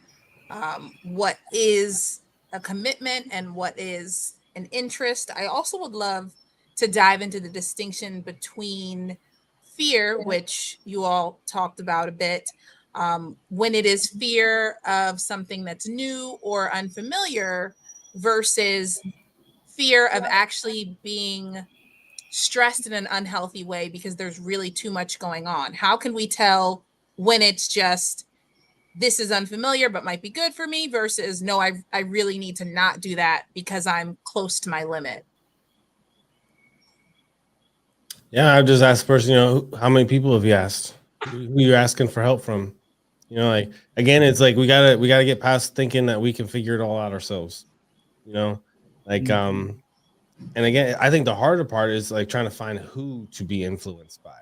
what is a commitment and what is an interest. I also would love to dive into the distinction between fear, which you all talked about a bit, when it is fear of something that's new or unfamiliar versus fear of actually being stressed in an unhealthy way because there's really too much going on. How can we tell when it's just, this is unfamiliar but might be good for me versus no, I really need to not do that because I'm close to my limit? Yeah, I just asked first, how many people have you asked? Who you're asking for help from? Like, again, it's like we gotta get past thinking that we can figure it all out ourselves. And again, I think the harder part is like trying to find who to be influenced by,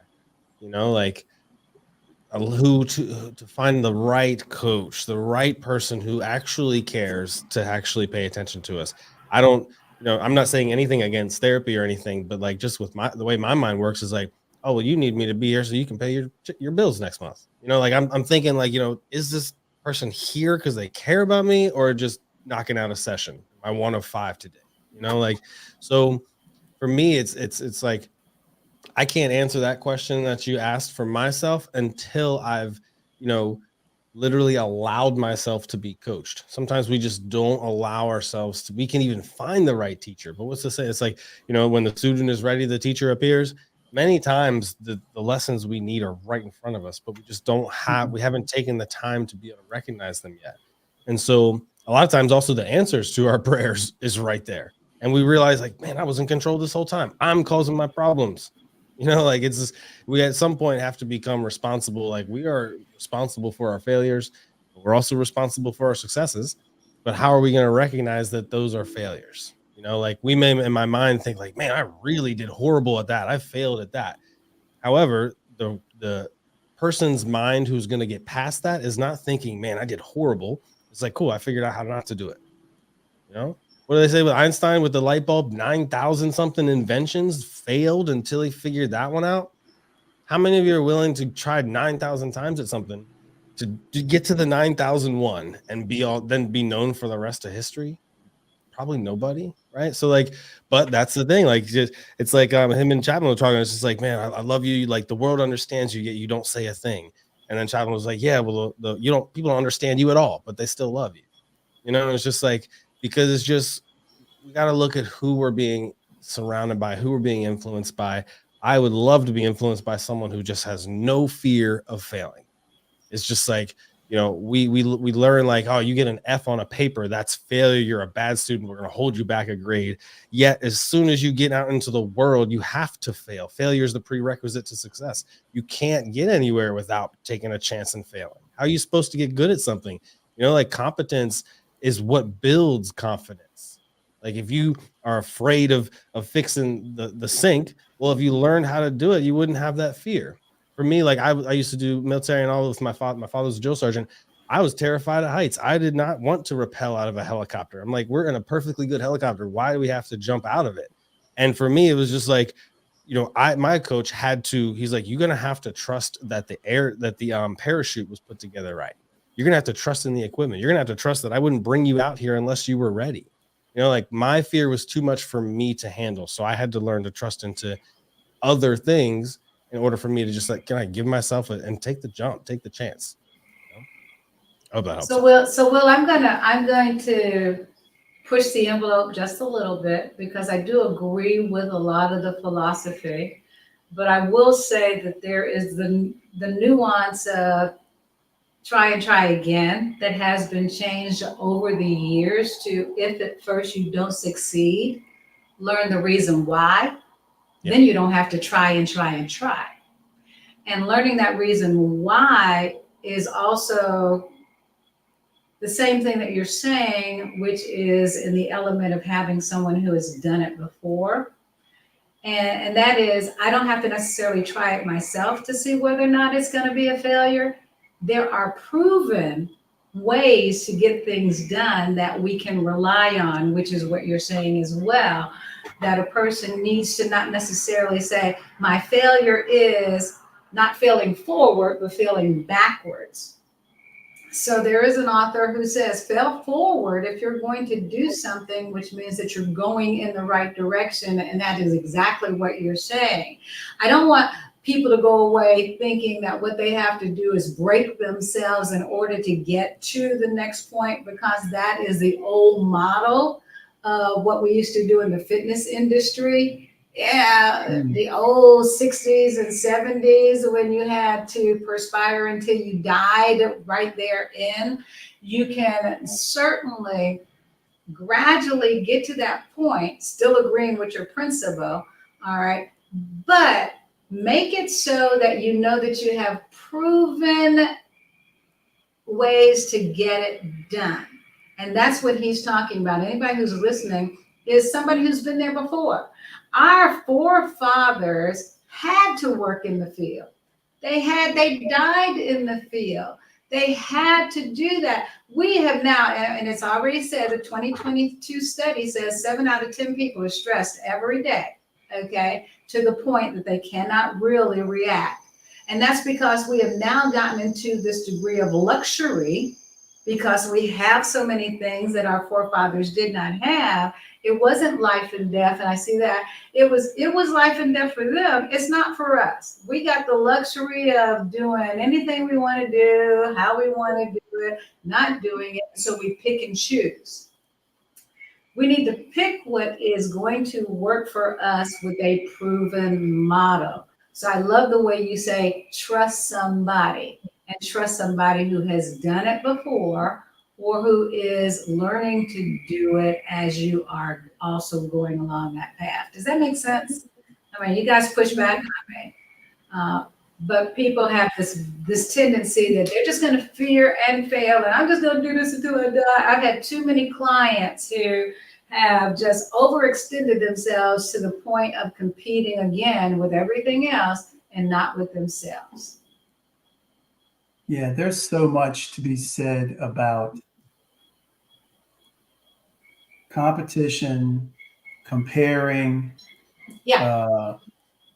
like who to find the right coach, the right person who actually cares to actually pay attention to us. I don't, I'm not saying anything against therapy or anything, but like just with the way my mind works is like, oh, well, you need me to be here so you can pay your bills next month. Like I'm thinking like, is this person here because they care about me or just knocking out a session? I one of 5 today, so for me, it's like, I can't answer that question that you asked for myself until I've, literally allowed myself to be coached. Sometimes we just don't allow ourselves to, we can even find the right teacher. But what's to say? It's like, when the student is ready, the teacher appears. Many times the lessons we need are right in front of us, but we just we haven't taken the time to be able to recognize them yet. And so a lot of times also the answers to our prayers is right there. And we realize like, man, I was in control this whole time. I'm causing my problems. Like it's just, we at some point have to become responsible. Like we are responsible for our failures, but we're also responsible for our successes. But how are we going to recognize that those are failures? Like we may in my mind think like, man, I really did horrible at that. I failed at that. However, the person's mind who's going to get past that is not thinking, man, I did horrible. It's like, cool, I figured out how not to do it. What do they say with Einstein with the light bulb? 9,000 something inventions failed until he figured that one out. How many of you are willing to try 9,000 times at something to get to the 9001 and be known for the rest of history? Probably nobody, right? So like, but that's the thing. Like, just it's like him and Chapman were talking. It's just like, man, I love you. Like the world understands you, yet you don't say a thing. And then Chapman was like, yeah, well, people don't understand you at all, but they still love you. You know, it's just like, because it's just, we got to look at who we're being surrounded by, who we're being influenced by. I would love to be influenced by someone who just has no fear of failing. It's just like, you know, we learn like, oh, you get an F on a paper, that's failure. You're a bad student. We're going to hold you back a grade. Yet, as soon as you get out into the world, you have to fail. Failure is the prerequisite to success. You can't get anywhere without taking a chance and failing. How are you supposed to get good at something? You know, like competence is what builds confidence. Like if you are afraid of fixing the sink, well, if you learned how to do it, you wouldn't have that fear. For me, like I used to do military and all with my father. My father was a drill sergeant. I was terrified of heights. I did not want to rappel out of a helicopter. I'm like, we're in a perfectly good helicopter. Why do we have to jump out of it? And for me, it was just like, you know, my coach had to, he's like, you're going to have to trust that the parachute was put together right. You're going to have to trust in the equipment. You're going to have to trust that I wouldn't bring you out here unless you were ready. You know, like my fear was too much for me to handle. So I had to learn to trust into other things in order for me to just like, can I give myself and take the jump, take the chance? You know? I hope that helps. So Will, I'm going to push the envelope just a little bit because I do agree with a lot of the philosophy, but I will say that there is the nuance of try and try again that has been changed over the years to, if at first you don't succeed, learn the reason why, then you don't have to try and try and try. And learning that reason why is also the same thing that you're saying, which is in the element of having someone who has done it before. And that is, I don't have to necessarily try it myself to see whether or not it's going to be a failure. There are proven ways to get things done that we can rely on, which is what you're saying as well, that a person needs to not necessarily say, my failure is not failing forward, but failing backwards. So there is an author who says, fail forward if you're going to do something, which means that you're going in the right direction. And that is exactly what you're saying. I don't want people to go away thinking that what they have to do is break themselves in order to get to the next point, because that is the old model of what we used to do in the fitness industry. Yeah, the old 60s and 70s when you had to perspire until you died right therein. You can certainly gradually get to that point, still agreeing with your principle, all right? But make it so that you know that you have proven ways to get it done. And that's what he's talking about. Anybody who's listening is somebody who's been there before. Our forefathers had to work in the field. They died in the field. They had to do that. We have now, and it's already said, the 2022 study says 7 out of 10 people are stressed every day, okay, to the point that they cannot really react. And that's because we have now gotten into this degree of luxury because we have so many things that our forefathers did not have. It wasn't life and death. And I see that it was life and death for them. It's not for us. We got the luxury of doing anything we want to do, how we want to do it, not doing it. So we pick and choose. We need to pick what is going to work for us with a proven model. So I love the way you say, trust somebody, and trust somebody who has done it before or who is learning to do it as you are also going along that path. Does that make sense? I mean, you guys push back on me. But people have this tendency that they're just going to fear and fail, and I'm just going to do this until I die. I've had too many clients who have just overextended themselves to the point of competing again with everything else and not with themselves. Yeah, there's so much to be said about competition, comparing,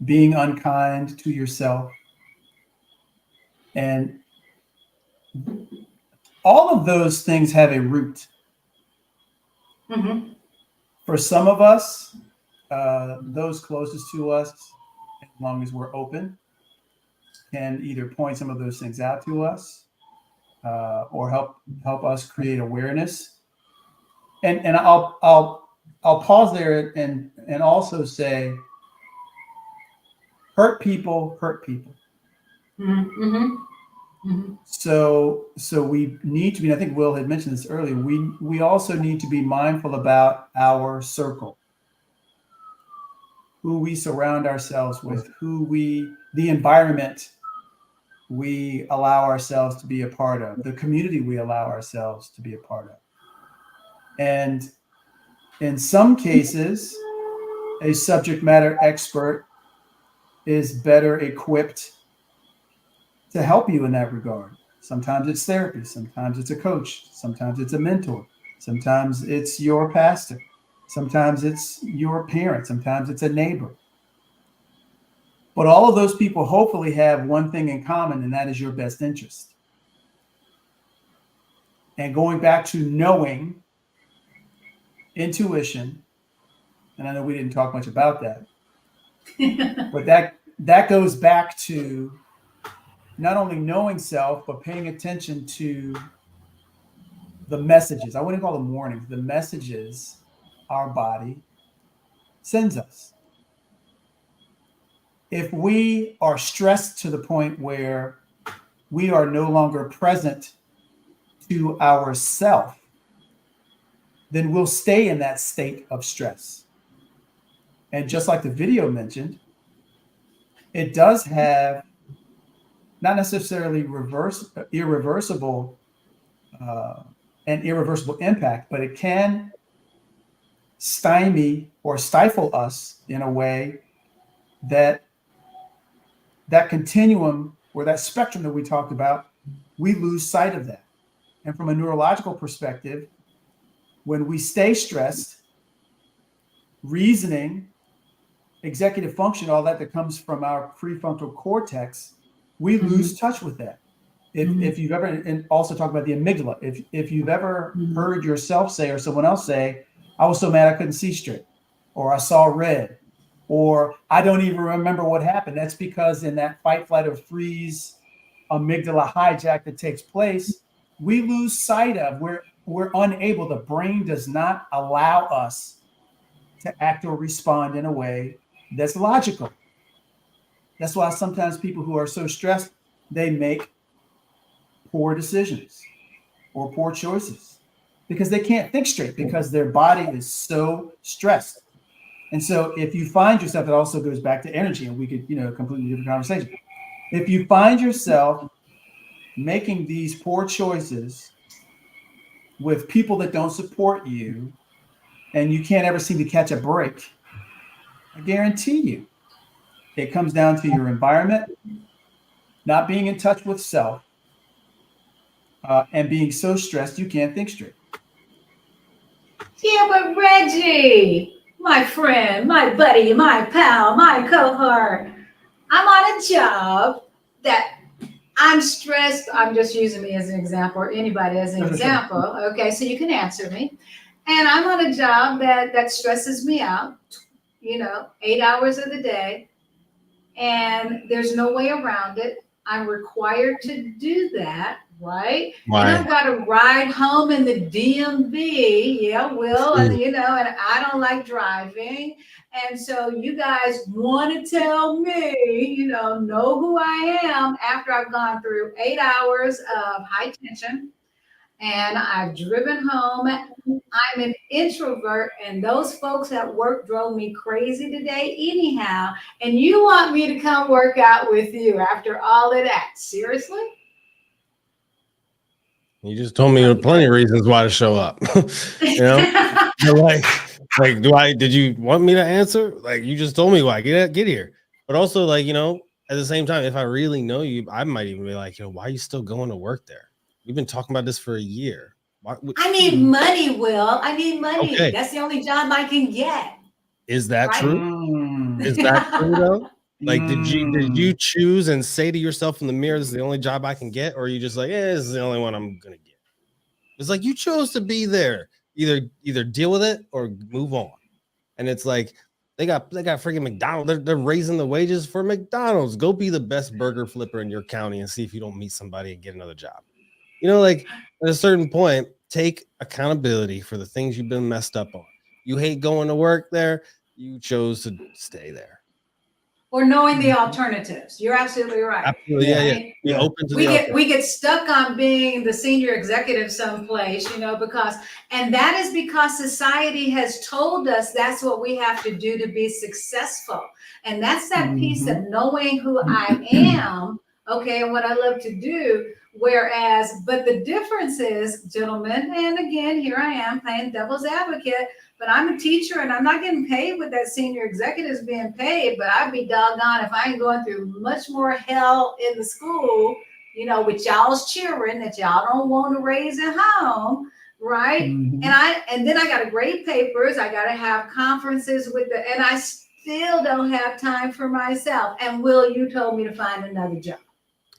being unkind to yourself. And all of those things have a root. Mm-hmm. For some of us, those closest to us, as long as we're open, can either point some of those things out to us, or help us create awareness. And I'll pause there and also say, hurt people hurt people. Mm-hmm. Mm-hmm. So we need to be, I think Will had mentioned this earlier, we also need to be mindful about our circle, who we surround ourselves with, the environment we allow ourselves to be a part of, the community we allow ourselves to be a part of. And in some cases, a subject matter expert is better equipped to help you in that regard. Sometimes it's therapy, sometimes it's a coach, sometimes it's a mentor, sometimes it's your pastor, sometimes it's your parent, sometimes it's a neighbor. But all of those people hopefully have one thing in common, and that is your best interest. And going back to knowing, intuition, and I know we didn't talk much about that, but that goes back to not only knowing self, but paying attention to the messages. I wouldn't call them warnings, the messages our body sends us. If we are stressed to the point where we are no longer present to ourself, then we'll stay in that state of stress. And just like the video mentioned, it does have not necessarily irreversible impact, but it can stymie or stifle us in a way that continuum or that spectrum that we talked about, we lose sight of that. And from a neurological perspective, when we stay stressed, reasoning, executive function, all that comes from our prefrontal cortex, we lose touch with that. If you've ever, and also talk about the amygdala, if you've ever heard yourself say or someone else say, I was so mad I couldn't see straight, or I saw red, or I don't even remember what happened, that's because in that fight, flight, or freeze amygdala hijack that takes place, we lose sight of, we're unable, the brain does not allow us to act or respond in a way that's logical. That's why sometimes people who are so stressed, they make poor decisions or poor choices because they can't think straight because their body is so stressed. And so if you find yourself, it also goes back to energy, and we could, completely different conversation. If you find yourself making these poor choices with people that don't support you and you can't ever seem to catch a break, I guarantee you, it comes down to your environment, not being in touch with self, and being so stressed you can't think straight. Yeah, but Reggie, my friend, my buddy, my pal, my cohort, I'm on a job that I'm stressed. I'm just using me as an example, or anybody as an example. Okay, so you can answer me. And I'm on a job that stresses me out, 8 hours of the day, and there's no way around it. I'm required to do that, right? Why? And I've got to ride home in the DMV. Yeah, Will, and and I don't like driving. And so you guys want to tell me, know who I am after I've gone through 8 hours of high tension and I've driven home. I'm an introvert, and those folks at work drove me crazy today anyhow. And you want me to come work out with you after all of that? Seriously? You just told me plenty of reasons why to show up. You're did you want me to answer? Like, you just told me why. Get here. But also, at the same time, if I really know you, I might even be like, why are you still going to work there? We've been talking about this for a year. I need money, Will. I need money. Okay. That's the only job I can get. Is that right? true? Is that true though? Like, did you choose and say to yourself in the mirror, this is the only job I can get? Or are you just like, this is the only one I'm gonna get? It's like, you chose to be there. Either deal with it or move on. And it's like, they got freaking McDonald's. They're raising the wages for McDonald's. Go be the best burger flipper in your county and see if you don't meet somebody and get another job. Like, at a certain point, take accountability for the things you've been messed up on. You hate going to work there. You chose to stay there. Or knowing the alternatives. You're absolutely right. Absolutely, yeah. Be open to we get stuck on being the senior executive someplace, and that is because society has told us that's what we have to do to be successful. And that's that piece of knowing who I am, okay, and what I love to do. But the difference is, gentlemen, and again, here I am playing devil's advocate, but I'm a teacher and I'm not getting paid what that senior executive is being paid, but I'd be doggone if I ain't going through much more hell in the school, with y'all's children that y'all don't want to raise at home, right? And then I got to grade papers. I got to have conferences and I still don't have time for myself. And Will, you told me to find another job.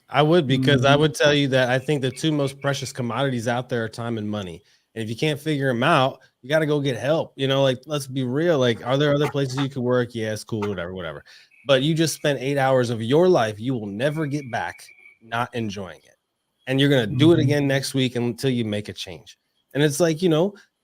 I would, because I would tell you that I think the two most precious commodities out there are time and money. And if you can't figure them out, you got to go get help. Like, let's be real. Like, are there other places you could work? Yeah, it's cool, whatever. But you just spent 8 hours of your life you will never get back not enjoying it. And you're going to do it again next week until you make a change. And it's like,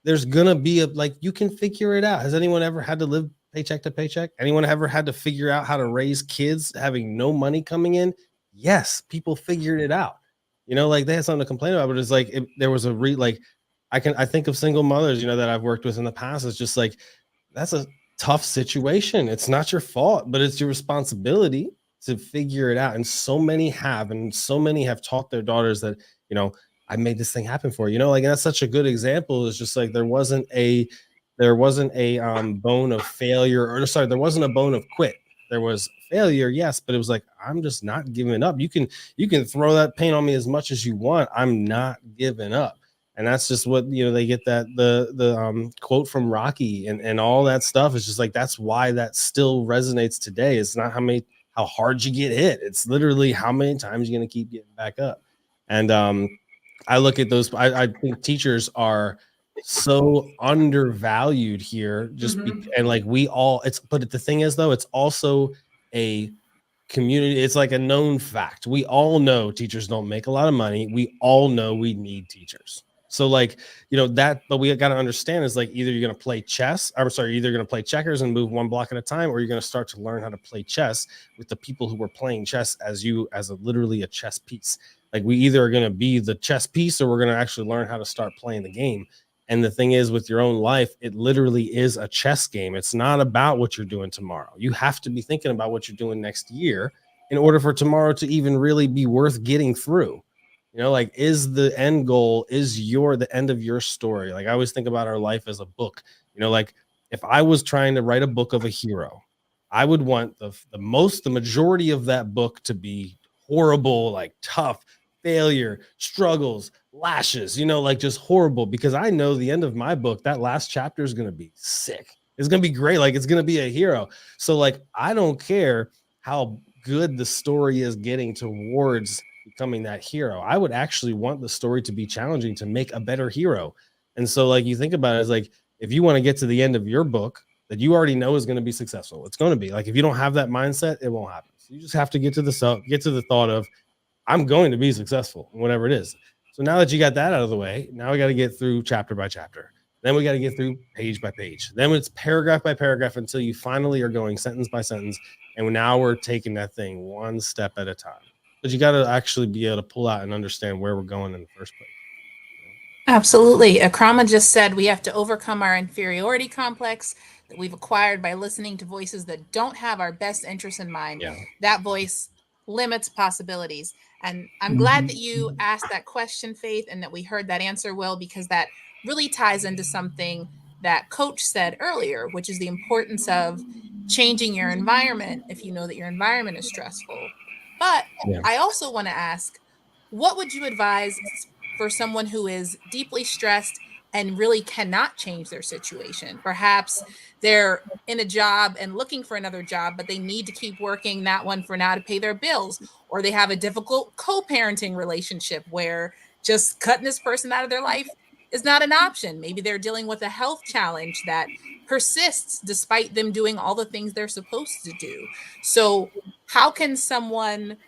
there's going to be you can figure it out. Has anyone ever had to live paycheck to paycheck? Anyone ever had to figure out how to raise kids having no money coming in? Yes, people figured it out. They had something to complain about, but it's like, there was I think of single mothers, that I've worked with in the past. It's just like, that's a tough situation. It's not your fault, but it's your responsibility to figure it out. And so many have taught their daughters that, I made this thing happen for you. And that's such a good example. It's just like, there wasn't a bone of failure, there wasn't a bone of quit. There was failure, yes, but it was like, I'm just not giving up. You can throw that pain on me as much as you want. I'm not giving up. And that's just what, they get that the quote from Rocky and all that stuff. Is just like, that's why that still resonates today. It's not how hard you get hit. It's literally how many times you're going to keep getting back up. And I look at those. I think teachers are so undervalued here, and like but the thing is, though, it's also a community. It's like a known fact. We all know teachers don't make a lot of money. We all know we need teachers. So like, but we got to understand is like, either you're going to play you're either going to play checkers and move one block at a time, or you're going to start to learn how to play chess with the people who were playing chess as literally a chess piece. Like, we either are going to be the chess piece, or we're going to actually learn how to start playing the game. And the thing is, with your own life, it literally is a chess game. It's not about what you're doing tomorrow. You have to be thinking about what you're doing next year in order for tomorrow to even really be worth getting through. Is the end goal, the end of your story? Like, I always think about our life as a book. If I was trying to write a book of a hero, I would want the majority of that book to be horrible, like tough, failure, struggles, lashes, just horrible, because I know the end of my book, that last chapter is going to be sick. It's going to be great. Like, it's going to be a hero. So like, I don't care how good the story is getting towards becoming that hero. I would actually want the story to be challenging to make a better hero. And so like, you think about it as like, if you want to get to the end of your book that you already know is going to be successful, it's going to be like, if you don't have that mindset, it won't happen. So you just have to get to the thought of, I'm going to be successful, whatever it is. So now that you got that out of the way, now we got to get through chapter by chapter. Then we got to get through page by page. Then it's paragraph by paragraph until you finally are going sentence by sentence. And now we're taking that thing one step at a time. But you got to actually be able to pull out and understand where we're going in the first place. Absolutely. Akrama just said we have to overcome our inferiority complex that we've acquired by listening to voices that don't have our best interests in mind. Yeah. That voice limits possibilities. And I'm glad that you asked that question, Faith, and that we heard that answer, Will, because that really ties into something that Coach said earlier, which is the importance of changing your environment if you know that your environment is stressful. But I also want to ask, what would you advise for someone who is deeply stressed and really cannot change their situation. Perhaps they're in a job and looking for another job, but they need to keep working that one for now to pay their bills. Or they have a difficult co-parenting relationship where just cutting this person out of their life is not an option. Maybe they're dealing with a health challenge that persists despite them doing all the things they're supposed to do. So, how can someone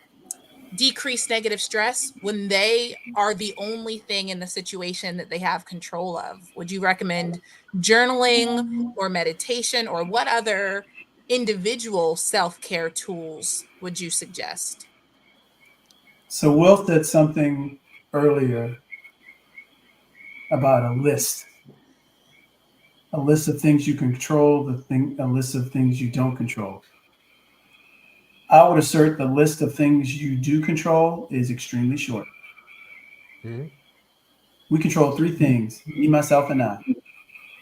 decrease negative stress when they are the only thing in the situation that they have control of? Would you recommend journaling or meditation, or what other individual self-care tools would you suggest? So Will said something earlier about a list of things you control, a list of things you don't control. I would assert the list of things you do control is extremely short. Mhm. We control 3 things: me, myself, and I.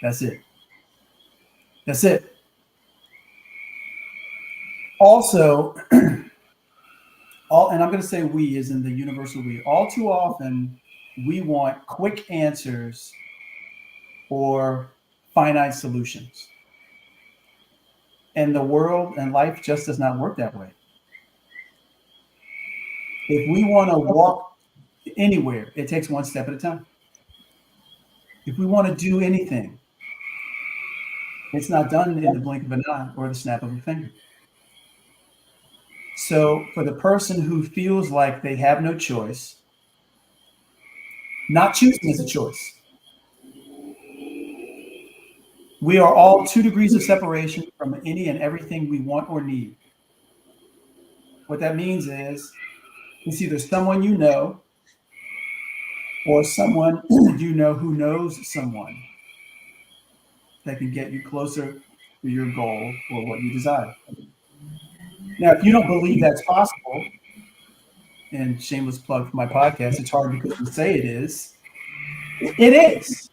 That's it. That's it. Also, and I'm going to say we is in the universal we. All too often, we want quick answers or finite solutions. And the world and life just does not work that way. If we want to walk anywhere, it takes one step at a time. If we want to do anything, it's not done in the blink of an eye or the snap of a finger. So for the person who feels like they have no choice, not choosing is a choice. We are all 2 degrees of separation from any and everything we want or need. What that means is it's either someone you know or someone you know who knows someone that can get you closer to your goal or what you desire. Now, if you don't believe that's possible, and shameless plug for my podcast, it's hard because we say it is. It is.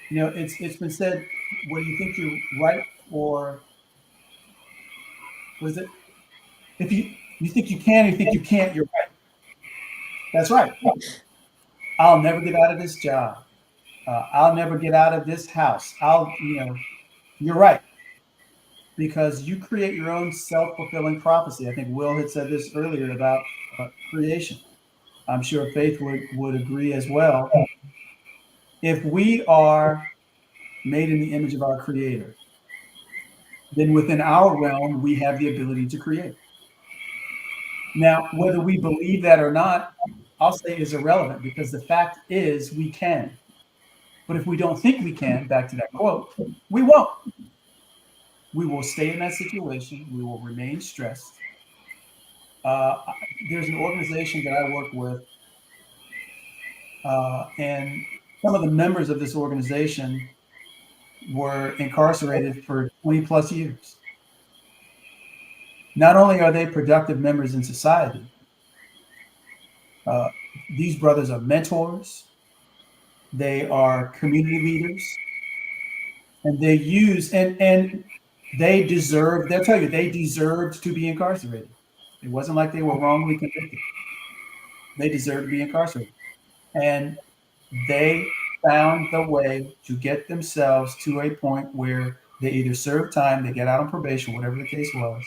You know, it's been said, whether you think you're right or what is it? If you think you can, you think you can't, you're right. That's right. I'll never get out of this job. I'll never get out of this house. You're right. Because you create your own self-fulfilling prophecy. I think Will had said this earlier about creation. I'm sure Faith would agree as well. If we are made in the image of our Creator, then within our realm, we have the ability to create. Now, whether we believe that or not, I'll say is irrelevant, because the fact is we can. But if we don't think we can, back to that quote, we won't. We will stay in that situation. We will remain stressed. There's an organization that I work with, and some of the members of this organization were incarcerated for 20 plus years. Not only are they productive members in society, these brothers are mentors, they are community leaders, and they use, and they deserve, they'll tell you, they deserved to be incarcerated. It wasn't like they were wrongly convicted. They deserved to be incarcerated. And they found the way to get themselves to a point where they either serve time, they get out on probation, whatever the case was,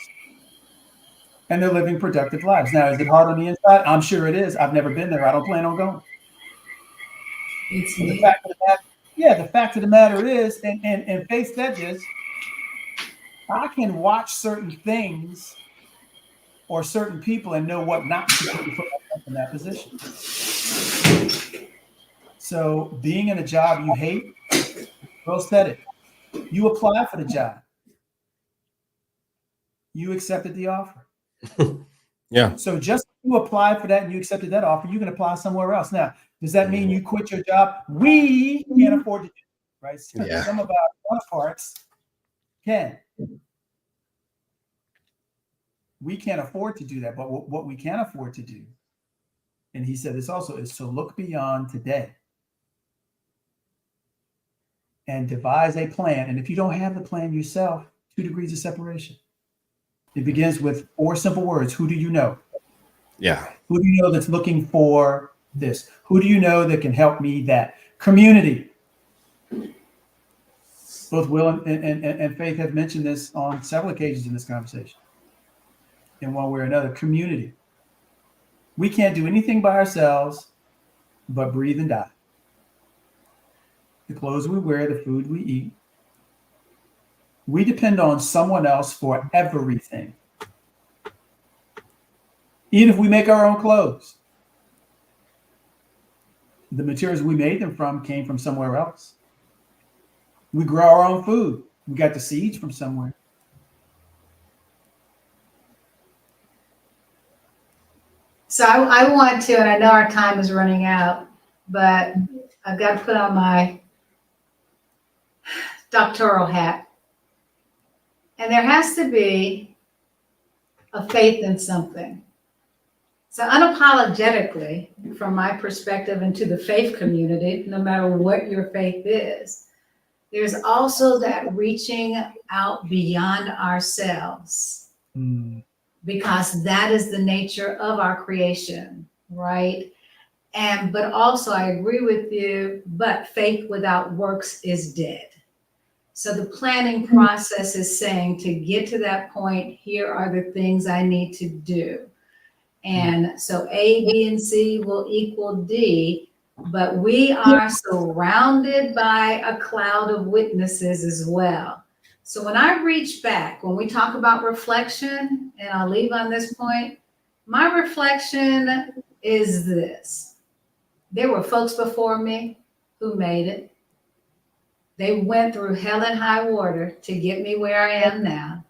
and they're living productive lives. Now, is it hard on the inside? I'm sure it is. I've never been there. I don't plan on going. It's But me. the fact of the matter is, and Faith said this, I can watch certain things or certain people and know what not to do to put myself in that position. So being in a job you hate, Will said it. You apply for the job. You accepted the offer. Yeah. So just you apply for that and you accepted that offer, you can apply somewhere else. Now, does that mean you quit your job? We can't afford to do it, right? Yeah. Some of our counterparts can. We can't afford to do that. But what we can afford to do, and he said this also, is to look beyond today and devise a plan. And if you don't have the plan yourself, 2 degrees of separation. It begins with 4 simple words. Who do you know? Yeah. Who do you know that's looking for this? Who do you know that can help me that? Community. Both Will and Faith have mentioned this on several occasions in this conversation. In one way or another, community. We can't do anything by ourselves but breathe and die. The clothes we wear, the food we eat. We depend on someone else for everything. Even if we make our own clothes, the materials we made them from came from somewhere else. We grow our own food. We got the seeds from somewhere. So I want to, and I know our time is running out, but I've got to put on my doctoral hat. And there has to be a faith in something. So unapologetically, from my perspective into the faith community, no matter what your faith is, there's also that reaching out beyond ourselves. Because that is the nature of our creation, right? But also I agree with you, but faith without works is dead. So the planning process is saying, to get to that point, here are the things I need to do. And so A, B, and C will equal D, but we are surrounded by a cloud of witnesses as well. So when I reach back, when we talk about reflection, and I'll leave on this point, my reflection is this. There were folks before me who made it. They went through hell and high water to get me where I am now.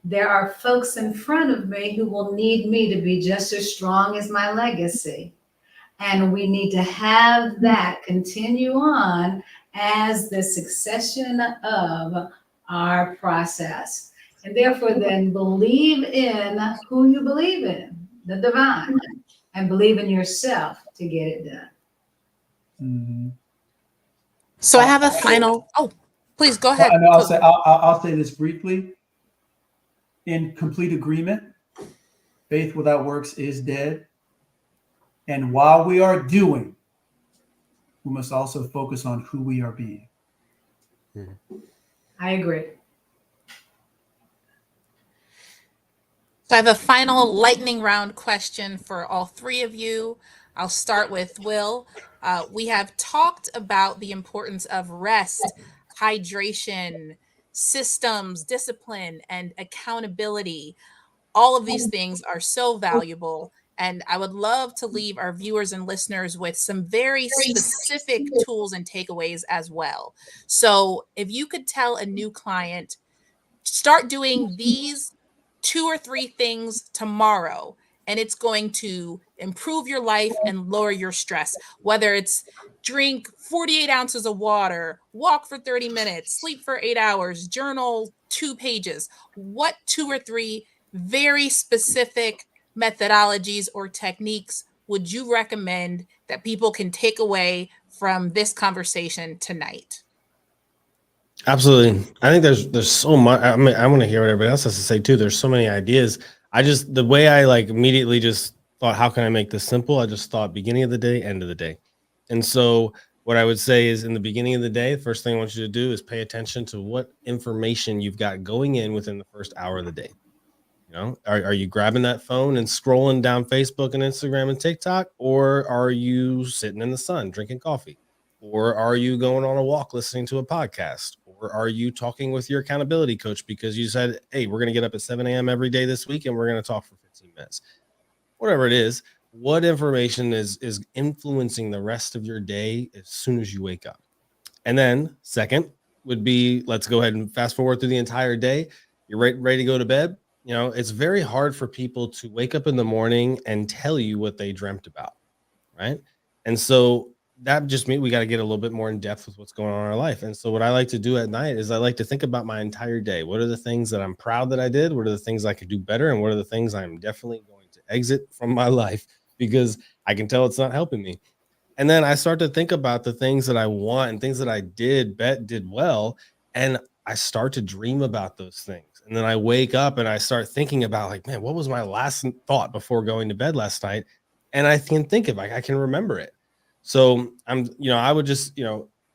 There are folks in front of me who will need me to be just as strong as my legacy. And we need to have that continue on as the succession of our process. And therefore then believe in who you believe in, the divine, and believe in yourself to get it done. Mm-hmm. So I have a final. Oh, please go ahead. I'll say this briefly. In complete agreement, faith without works is dead. And while we are doing, we must also focus on who we are being. I agree. So I have a final lightning round question for all three of you. I'll start with Will. We have talked about the importance of rest, hydration, systems, discipline, and accountability. All of these things are so valuable. And I would love to leave our viewers and listeners with some very specific tools and takeaways as well. So if you could tell a new client, start doing these 2 or 3 things tomorrow, and it's going to improve your life and lower your stress, whether it's drink 48 ounces of water, walk for 30 minutes, sleep for 8 hours, journal 2 pages. What 2 or 3 very specific methodologies or techniques would you recommend that people can take away from this conversation tonight? Absolutely. I think there's so much. I mean, I want to hear what everybody else has to say too. There's so many ideas. The way I immediately just thought, how can I make this simple? I just thought beginning of the day, end of the day. And so what I would say is, in the beginning of the day, first thing I want you to do is pay attention to what information you've got going in within the first hour of the day. You know, are you grabbing that phone and scrolling down Facebook and Instagram and TikTok, or are you sitting in the sun drinking coffee? Or are you going on a walk listening to a podcast? Or are you talking with your accountability coach because you said, hey, we're going to get up at 7 a.m. every day this week and we're going to talk for 15 minutes? Whatever it is, what information is influencing the rest of your day as soon as you wake up? And then second would be, let's go ahead and fast forward through the entire day. You're ready to go to bed. You know, it's very hard for people to wake up in the morning and tell you what they dreamt about, right? And so that just means we got to get a little bit more in depth with what's going on in our life. And so what I like to do at night is I like to think about my entire day. What are the things that I'm proud that I did? What are the things I could do better? And what are the things I'm definitely going to exit from my life because I can tell it's not helping me? And then I start to think about the things that I want and things that I did well. And I start to dream about those things. And then I wake up and I start thinking about man, what was my last thought before going to bed last night? And I can think of I can remember it. So I would just,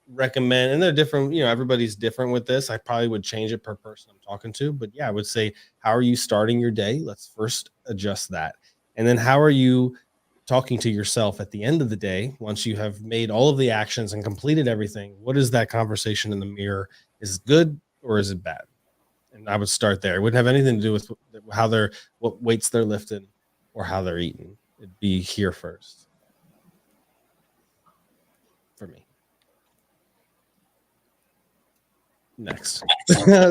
recommend, and they're different, everybody's different with this. I probably would change it per person I'm talking to, but yeah, I would say, how are you starting your day? Let's first adjust that. And then how are you talking to yourself at the end of the day, once you have made all of the actions and completed everything? What is that conversation in the mirror? Is it good or is it bad? And I would start there. It wouldn't have anything to do with what weights they're lifting or how they're eating. It'd be here first for me. Next. I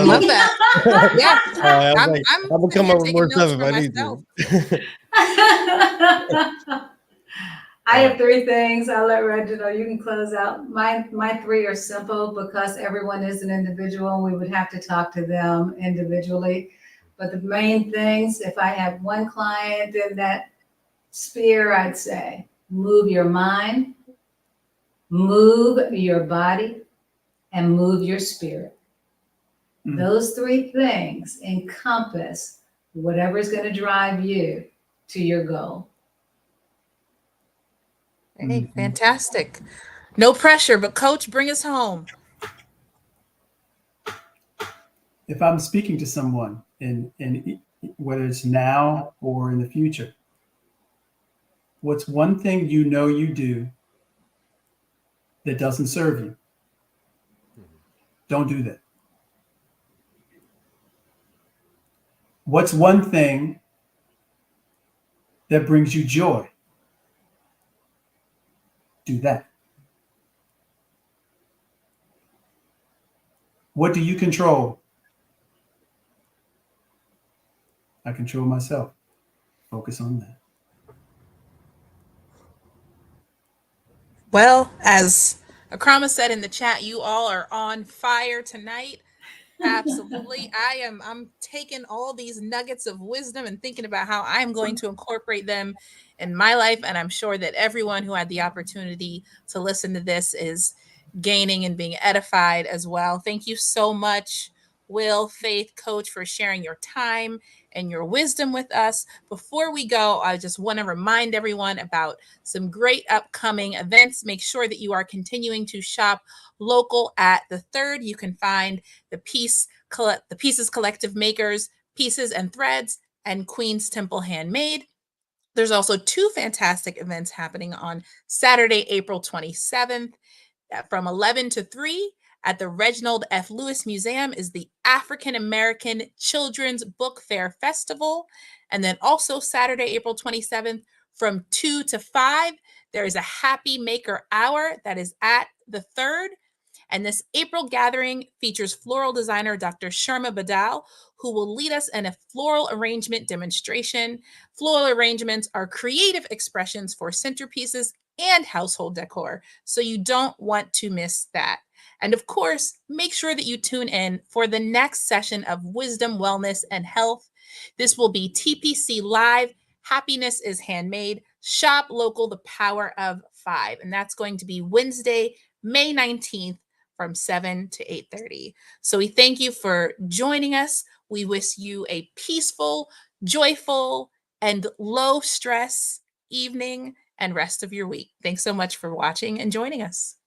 love that. Yeah, I'll come up with more stuff if I need myself. to. I have 3 things. I'll let Reginald, you can close out. My 3 are simple because everyone is an individual and we would have to talk to them individually. But the main things, if I have one client in that sphere, I'd say move your mind, move your body, and move your spirit. Those 3 things encompass whatever is going to drive you to your goal. Hey, fantastic. No pressure, but coach, bring us home. If I'm speaking to someone in whether it's now or in the future, what's one thing you do that doesn't serve you? Don't do that. What's one thing that brings you joy? Do that. What do you control? I control myself. Focus on that. Well, as Akrama said in the chat, you all are on fire tonight. Absolutely. I'm taking all these nuggets of wisdom and thinking about how I'm going to incorporate them in my life. And I'm sure that everyone who had the opportunity to listen to this is gaining and being edified as well. Thank you so much, Will, Faith, Coach, for sharing your time and your wisdom with us. Before we go, I just want to remind everyone about some great upcoming events. Make sure that you are continuing to shop local at the Third. You can find the Pieces Collective Makers, Pieces and Threads, and Queen's Temple Handmade. There's also 2 fantastic events happening on Saturday, April 27th from 11 to 3 at the Reginald F. Lewis Museum is the African American Children's Book Fair Festival. And then also Saturday, April 27th from 2 to 5, there is a Happy Maker Hour that is at the Third. And this April gathering features floral designer Dr. Sharma Badal, who will lead us in a floral arrangement demonstration. Floral arrangements are creative expressions for centerpieces and household decor, so you don't want to miss that. And of course, make sure that you tune in for the next session of Wisdom, Wellness, and Health. This will be TPC Live, Happiness is Handmade, Shop Local, The Power of 5. And that's going to be Wednesday, May 19th from 7 to 8:30. So we thank you for joining us. We wish you a peaceful, joyful, and low stress evening and rest of your week. Thanks so much for watching and joining us.